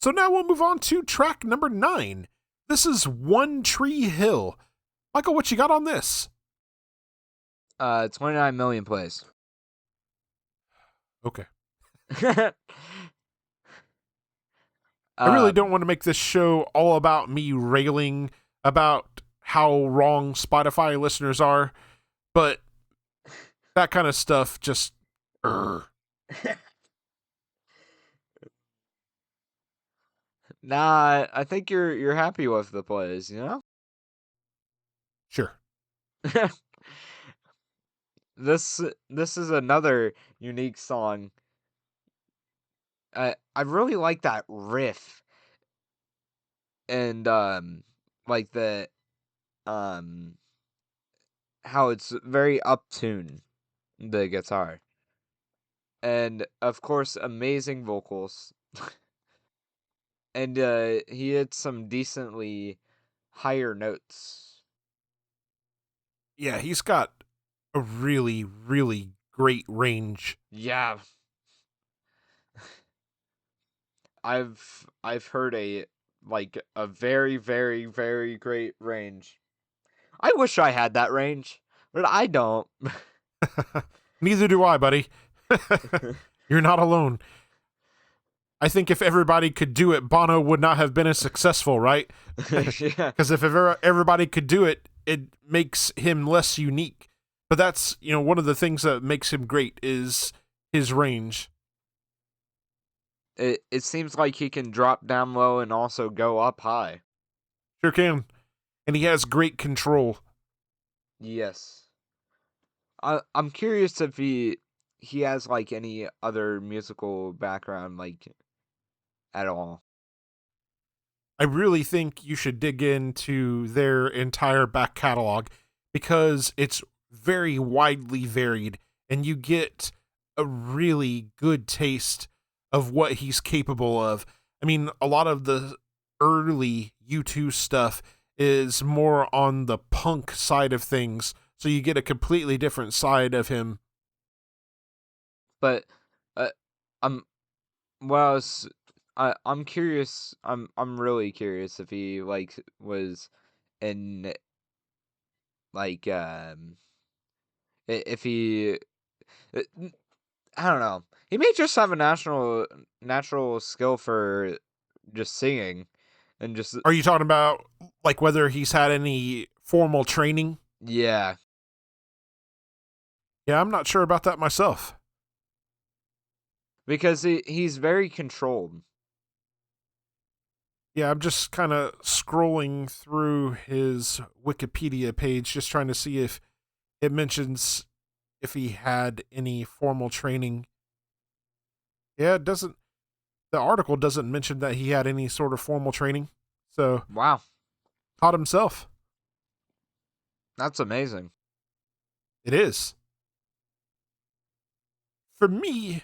So now we'll move on to track number 9. This is One Tree Hill. Michael, what you got on this? 29 million plays. Okay. I really don't want to make this show all about me railing about how wrong Spotify listeners are, but that kind of stuff just... Nah, I think you're happy with the plays, you know? Sure. This is another unique song. I really like that riff. And like the how it's very uptuned, the guitar. And of course amazing vocals. And he hit some decently higher notes. Yeah, he's got a really, really great range. Yeah. I've heard a very, very, very great range. I wish I had that range, but I don't. Neither do I, buddy. You're not alone. I think if everybody could do it, Bono would not have been as successful, right? Yeah. Because if everybody could do it, it makes him less unique. But that's, one of the things that makes him great is his range. It seems like he can drop down low and also go up high. Sure can. And he has great control. Yes. I'm curious if he has like any other musical background like at all. I really think you should dig into their entire back catalog because it's very widely varied and you get a really good taste of what he's capable of. I mean, a lot of the early U2 stuff is more on the punk side of things, so you get a completely different side of him. But I'm I'm curious. I'm really curious if he like was in like if he I don't know. He may just have a natural skill for just singing and just Are you talking about like whether he's had any formal training? yeah. Yeah, I'm not sure about that myself. Because he's very controlled. Yeah, I'm just kind of scrolling through his Wikipedia page, just trying to see if it mentions if he had any formal training. Yeah, it doesn't. The article doesn't mention that he had any sort of formal training. So, Wow. taught himself. That's amazing. It is. For me,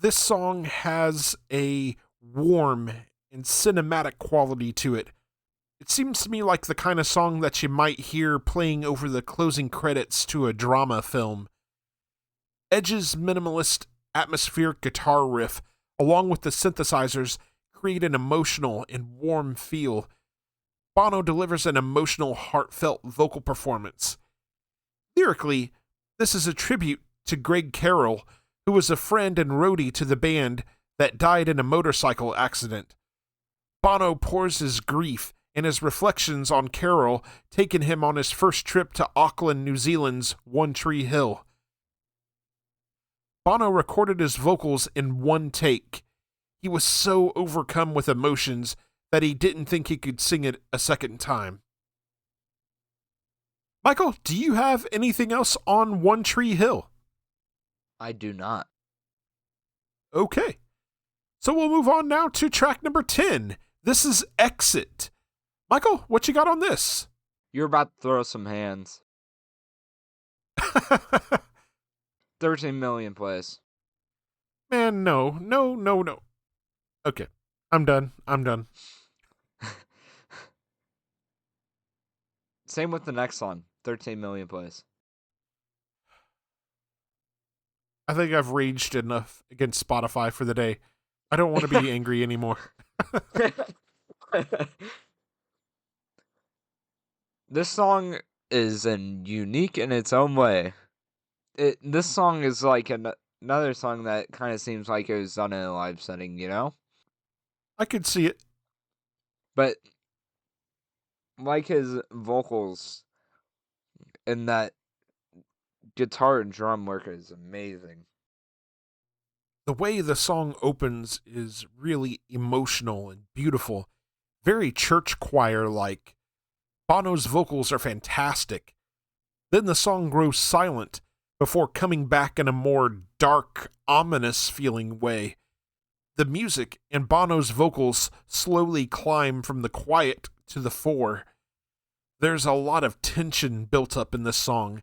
this song has a warm and cinematic quality to it. It seems to me like the kind of song that you might hear playing over the closing credits to a drama film. Edge's minimalist, atmospheric guitar riff, along with the synthesizers, create an emotional and warm feel. Bono delivers an emotional, heartfelt vocal performance. Lyrically, this is a tribute to Greg Carroll, who was a friend and roadie to the band that died in a motorcycle accident. Bono pours his grief and his reflections on Carroll taking him on his first trip to Auckland, New Zealand's One Tree Hill. Bono recorded his vocals in one take. He was so overcome with emotions that he didn't think he could sing it a second time. Michael, do you have anything else on One Tree Hill? I do not. Okay. So we'll move on now to track number 10. This is Exit. Michael, what you got on this? You're about to throw some hands. 13 million plays. Man, no. Okay. I'm done. Same with the next song. 13 million plays. I think I've raged enough against Spotify for the day. I don't want to be angry anymore. This song is unique in its own way. This song is like another song that kind of seems like it was done in a live setting, you know? I could see it. But like his vocals and that guitar and drum work is amazing. The way the song opens is really emotional and beautiful. Very church choir-like. Bono's vocals are fantastic. Then the song grows silent before coming back in a more dark, ominous feeling way. The music and Bono's vocals slowly climb from the quiet to the fore. There's a lot of tension built up in this song.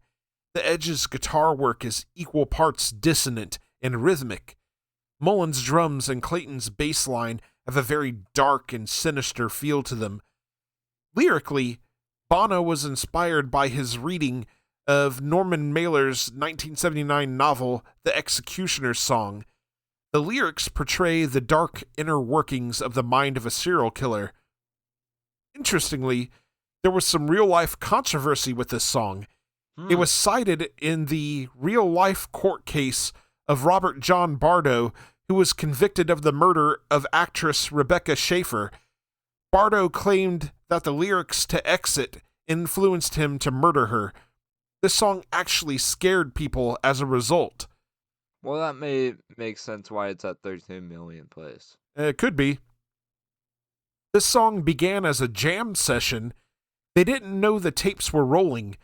The Edge's guitar work is equal parts dissonant and rhythmic. Mullen's drums and Clayton's bass line have a very dark and sinister feel to them. Lyrically, Bono was inspired by his reading of Norman Mailer's 1979 novel, The Executioner's Song. The lyrics portray the dark inner workings of the mind of a serial killer. Interestingly, there was some real-life controversy with this song. It was cited in the real-life court case of Robert John Bardo, who was convicted of the murder of actress Rebecca Schaefer. Bardo claimed that the lyrics to Exit influenced him to murder her. This song actually scared people as a result. Well, that may make sense why it's at 13 million plays. It could be. This song began as a jam session. They didn't know the tapes were rolling.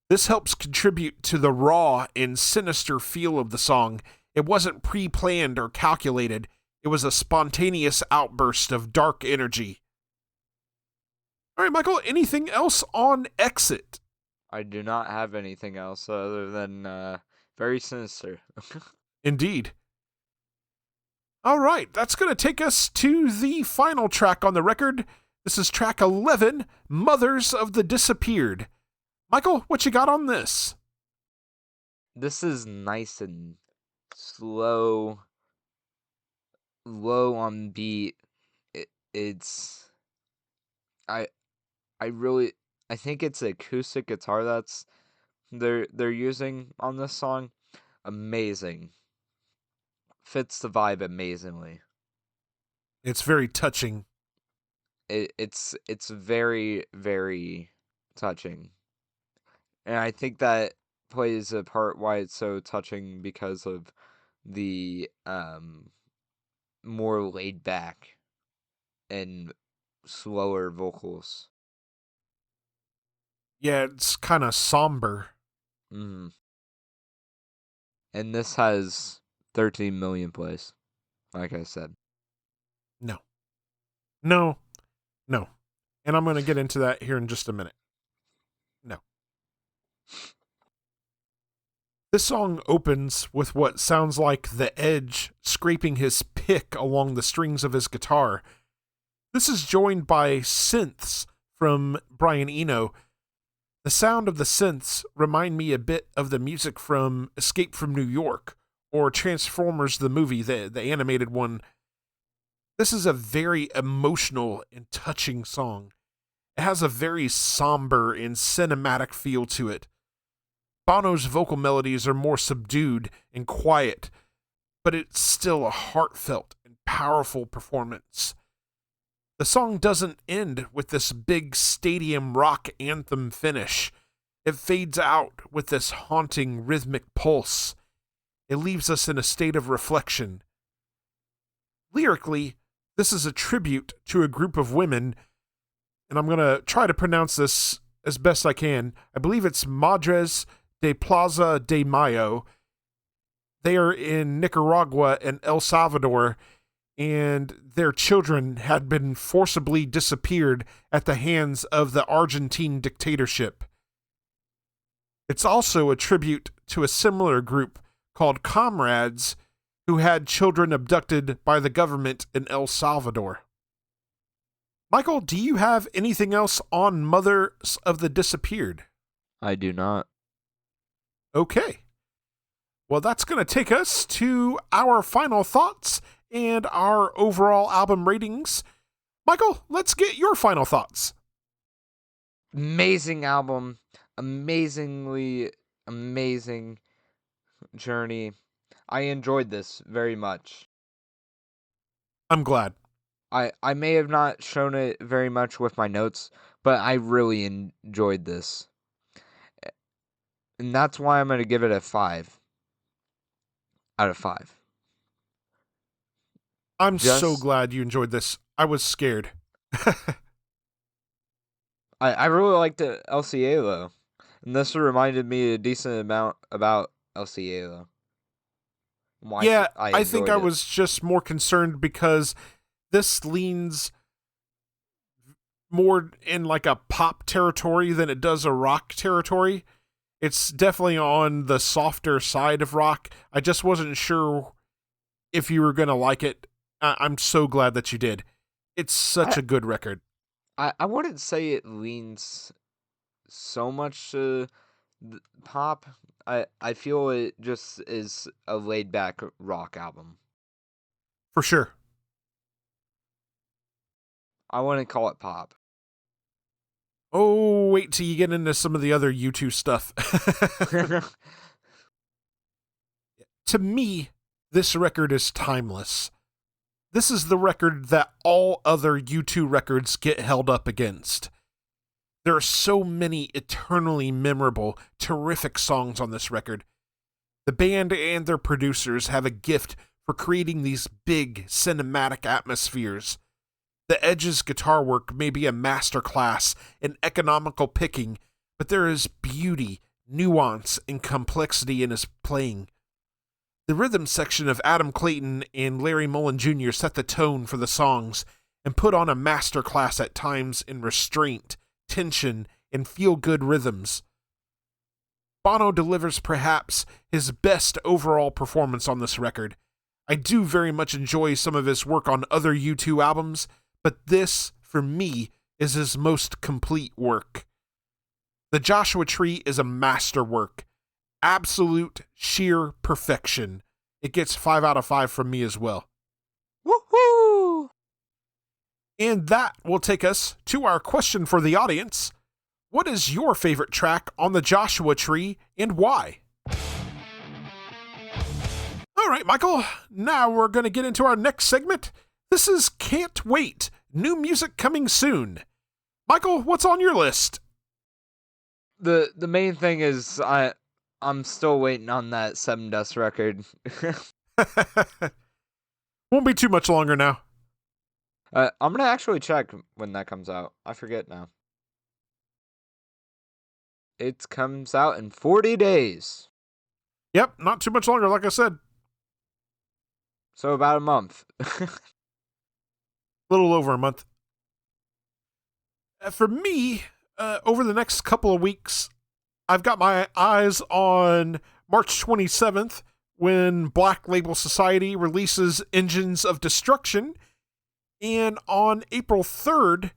This helps contribute to the raw and sinister feel of the song. It wasn't pre-planned or calculated. It was a spontaneous outburst of dark energy. All right, Michael, anything else on Exit? I do not have anything else other than very sinister. Indeed. All right, that's going to take us to the final track on the record. This is track 11, Mothers of the Disappeared. Michael, what you got on this? This is nice and slow, low on beat. It's I think it's acoustic guitar that's they're using on this song. Amazing. Fits the vibe amazingly. It's very touching. It's very, very touching. And I think that plays a part why it's so touching because of the more laid back and slower vocals. Yeah, it's kind of somber. Mm. And this has 13 million plays, like I said. No. And I'm going to get into that here in just a minute. No. This song opens with what sounds like the Edge scraping his pick along the strings of his guitar. This is joined by synths from Brian Eno. The sound of the synths remind me a bit of the music from Escape from New York or Transformers the movie, the animated one. This is a very emotional and touching song. It has a very somber and cinematic feel to it. Bono's vocal melodies are more subdued and quiet, but it's still a heartfelt and powerful performance. The song doesn't end with this big stadium rock anthem finish. It fades out with this haunting rhythmic pulse. It leaves us in a state of reflection. Lyrically, this is a tribute to a group of women, and I'm going to try to pronounce this as best I can. I believe it's Madres de Plaza de Mayo. They are in Nicaragua and El Salvador, and their children had been forcibly disappeared at the hands of the Argentine dictatorship. It's also a tribute to a similar group called Comrades who had children abducted by the government in El Salvador. Michael, do you have anything else on Mothers of the Disappeared? I do not. Okay. Well, that's going to take us to our final thoughts and our overall album ratings. Michael, let's get your final thoughts. Amazing album. Amazingly amazing journey. I enjoyed this very much. I'm glad. I may have not shown it very much with my notes, but I really enjoyed this. And that's why I'm going to give it a 5 out of 5. I'm so glad you enjoyed this. I was scared. I really liked El Cielo, and this reminded me a decent amount about El Cielo. Yeah, I think I was just more concerned because this leans more in like a pop territory than it does a rock territory. It's definitely on the softer side of rock. I just wasn't sure if you were going to like it. I'm so glad that you did. It's such a good record. I wouldn't say it leans so much to pop. I feel it just is a laid-back rock album. For sure. I wouldn't call it pop. Oh, wait till you get into some of the other U2 stuff. To me, this record is timeless. This is the record that all other U2 records get held up against. There are so many eternally memorable, terrific songs on this record. The band and their producers have a gift for creating these big, cinematic atmospheres. The Edge's guitar work may be a masterclass in economical picking, but there is beauty, nuance, and complexity in his playing. The rhythm section of Adam Clayton and Larry Mullen Jr. set the tone for the songs and put on a masterclass at times in restraint, tension, and feel-good rhythms. Bono delivers perhaps his best overall performance on this record. I do very much enjoy some of his work on other U2 albums, but this, for me, is his most complete work. The Joshua Tree is a masterwork. Absolute, sheer perfection. It gets 5 out of 5 from me as well. Woohoo! And that will take us to our question for the audience. What is your favorite track on the Joshua Tree and why? All right, Michael, now we're going to get into our next segment. This is Can't Wait, new music coming soon. Michael, what's on your list? The main thing is I'm still waiting on that Seven Dust record. Won't be too much longer now. I'm going to actually check when that comes out. I forget now. It comes out in 40 days. Yep, not too much longer, like I said. So about a month. A little over a month. For me, over the next couple of weeks, I've got my eyes on March 27th, when Black Label Society releases Engines of Destruction. And on April 3rd,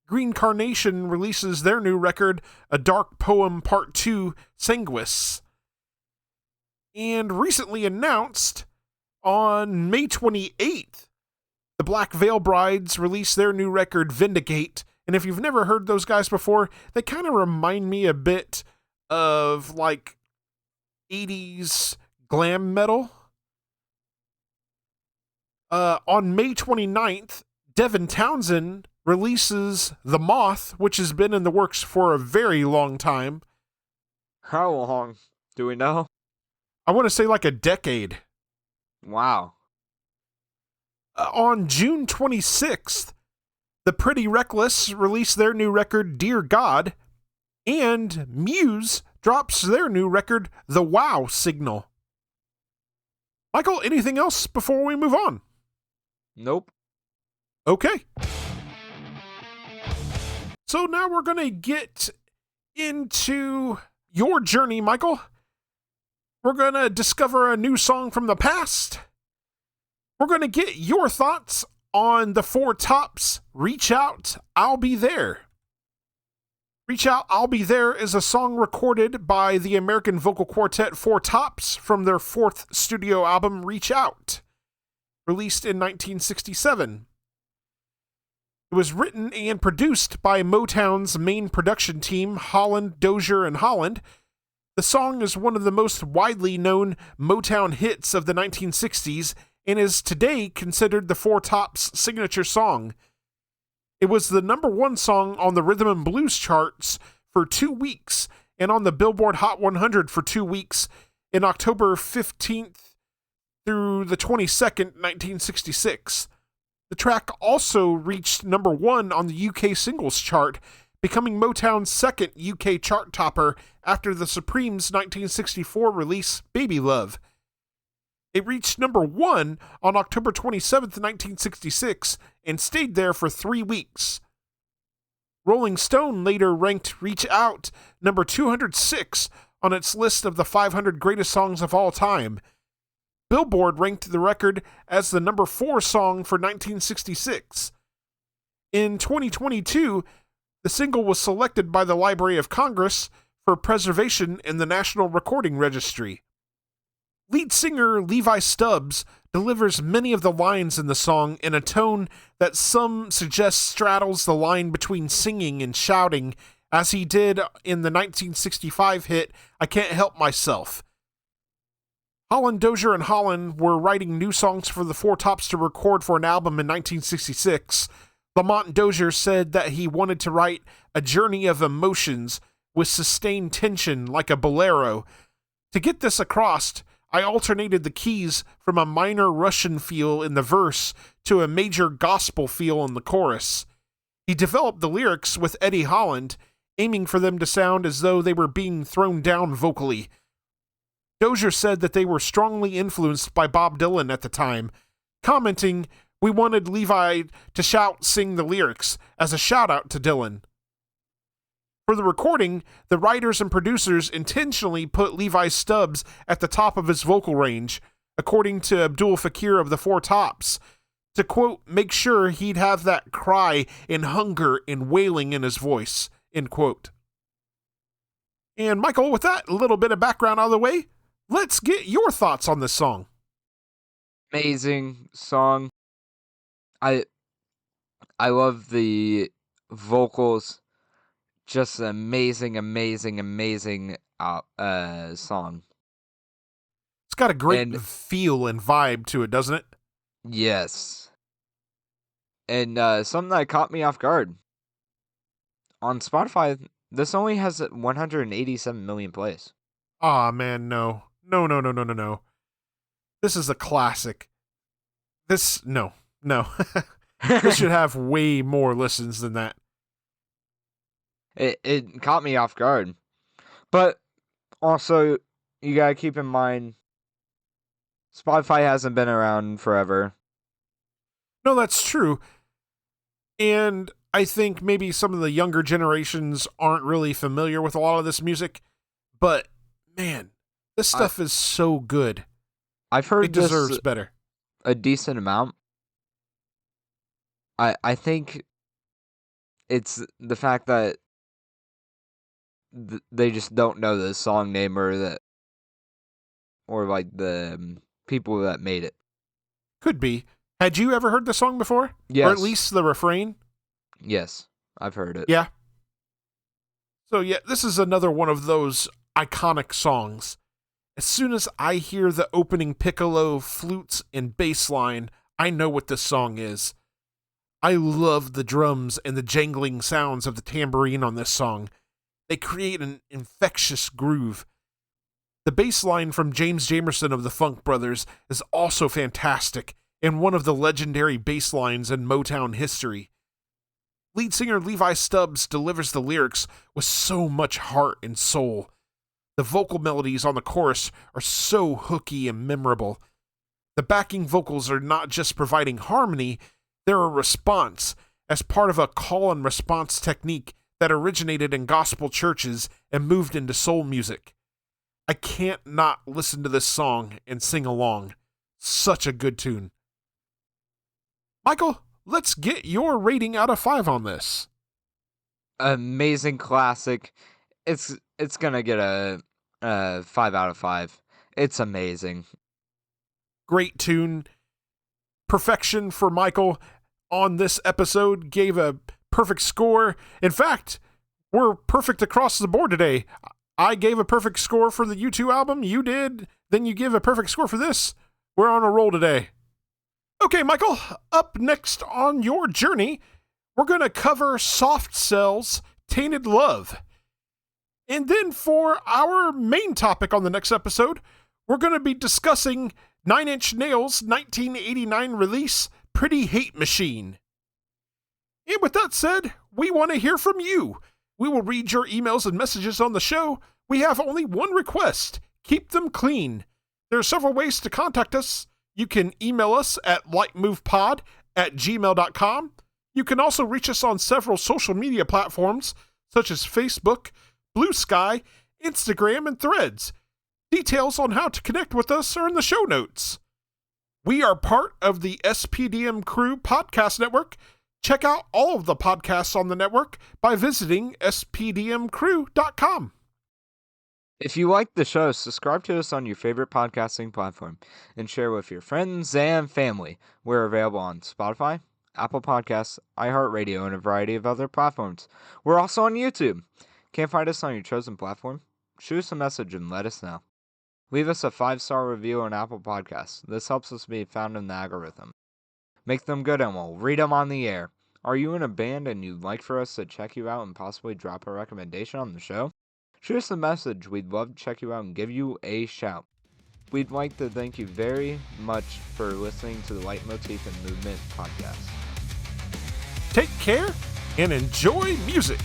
Green Carnation releases their new record, A Dark Poem Part 2, Sanguis. And recently announced, on May 28th, the Black Veil Brides release their new record, Vindicate. And if you've never heard those guys before, they kind of remind me a bit of, like, 80s glam metal. On May 29th, Devin Townsend releases The Moth, which has been in the works for a very long time. How long? Do we know? I want to say like a decade. Wow. On June 26th, The Pretty Reckless release their new record, Dear God, and Muse drops their new record, The Wow Signal. Michael, anything else before we move on? Nope. Okay. So now we're going to get into your journey, Michael. We're going to discover a new song from the past. We're going to get your thoughts on the Four Tops' Reach Out, I'll Be There. Reach Out, I'll Be There is a song recorded by the American vocal quartet Four Tops from their fourth studio album, Reach Out, released in 1967. It was written and produced by Motown's main production team, Holland, Dozier, and Holland. The song is one of the most widely known Motown hits of the 1960s and is today considered the Four Tops' signature song. It was the number one song on the Rhythm and Blues charts for 2 weeks and on the Billboard Hot 100 for 2 weeks in October 15th through the 22nd, 1966. The track also reached number one on the UK singles chart, becoming Motown's second UK chart topper after the Supremes' 1964 release, Baby Love. It reached number one on October 27th, 1966, and stayed there for 3 weeks. Rolling Stone later ranked Reach Out number 206 on its list of the 500 greatest songs of all time. Billboard ranked the record as the number 4 song for 1966. In 2022, the single was selected by the Library of Congress for preservation in the National Recording Registry. Lead singer Levi Stubbs delivers many of the lines in the song in a tone that some suggest straddles the line between singing and shouting, as he did in the 1965 hit I Can't Help Myself. Holland, Dozier, and Holland were writing new songs for the Four Tops to record for an album in 1966. Lamont Dozier said that he wanted to write a journey of emotions with sustained tension like a bolero. To get this across, I alternated the keys from a minor Russian feel in the verse to a major gospel feel in the chorus. He developed the lyrics with Eddie Holland, aiming for them to sound as though they were being thrown down vocally. Dozier said that they were strongly influenced by Bob Dylan at the time, commenting, "We wanted Levi to sing the lyrics as a shout-out to Dylan." For the recording, the writers and producers intentionally put Levi Stubbs at the top of his vocal range, according to Abdul Fakir of the Four Tops, to, quote, make sure he'd have that cry and hunger and wailing in his voice, end quote. And Michael, with that little bit of background out of the way, let's get your thoughts on this song. Amazing song. I love the vocals. Just an amazing song. It's got a great feel and vibe to it, doesn't it? Yes. And something that caught me off guard. On Spotify, this only has 187 million plays. Aw, man, no. No. This is a classic. No. This should have way more listens than that. It caught me off guard. But also, you gotta keep in mind, Spotify hasn't been around forever. No, that's true. And I think maybe some of the younger generations aren't really familiar with a lot of this music. But, man, This stuff is so good. I've heard It deserves better. A decent amount. I think it's the fact that they just don't know the song name or like the people that made it. Could be. Had you ever heard the song before? Yes. Or at least the refrain? Yes, I've heard it. Yeah. So yeah, this is another one of those iconic songs. As soon as I hear the opening piccolo, flutes, and bass line, I know what this song is. I love the drums and the jangling sounds of the tambourine on this song. They create an infectious groove. The bass line from James Jamerson of the Funk Brothers is also fantastic and one of the legendary bass lines in Motown history. Lead singer Levi Stubbs delivers the lyrics with so much heart and soul. The vocal melodies on the chorus are so hooky and memorable. The backing vocals are not just providing harmony, they're a response as part of a call and response technique that originated in gospel churches and moved into soul music. I can't not listen to this song and sing along. Such a good tune. Michael, let's get your rating out of 5 on this. Amazing classic. It's gonna get a 5 out of 5. It's amazing. Great tune. Perfection for Michael on this episode. Gave a perfect score. In fact, we're perfect across the board today. I gave a perfect score for the U2 album. You did. Then you give a perfect score for this. We're on a roll today. Okay, Michael, up next on your journey, we're going to cover Soft Cell's Tainted Love. And then for our main topic on the next episode, we're going to be discussing Nine Inch Nails' 1989 release, Pretty Hate Machine. And with that said, we want to hear from you. We will read your emails and messages on the show. We have only one request. Keep them clean. There are several ways to contact us. You can email us at lightmovepod@gmail.com. You can also reach us on several social media platforms, such as Facebook, Blue Sky, Instagram, and Threads. Details on how to connect with us are in the show notes. We are part of the SPDM Crew Podcast Network. Check out all of the podcasts on the network by visiting spdmcrew.com. If you like the show, subscribe to us on your favorite podcasting platform and share with your friends and family. We're available on Spotify, Apple Podcasts, iHeartRadio, and a variety of other platforms. We're also on YouTube. Can't find us on your chosen platform? Shoot us a message and let us know. Leave us a 5-star review on Apple Podcasts. This helps us be found in the algorithm. Make them good and we'll read them on the air. Are you in a band and you'd like for us to check you out and possibly drop a recommendation on the show? Shoot us a message. We'd love to check you out and give you a shout. We'd like to thank you very much for listening to the Leitmotif and Movement podcast. Take care and enjoy music.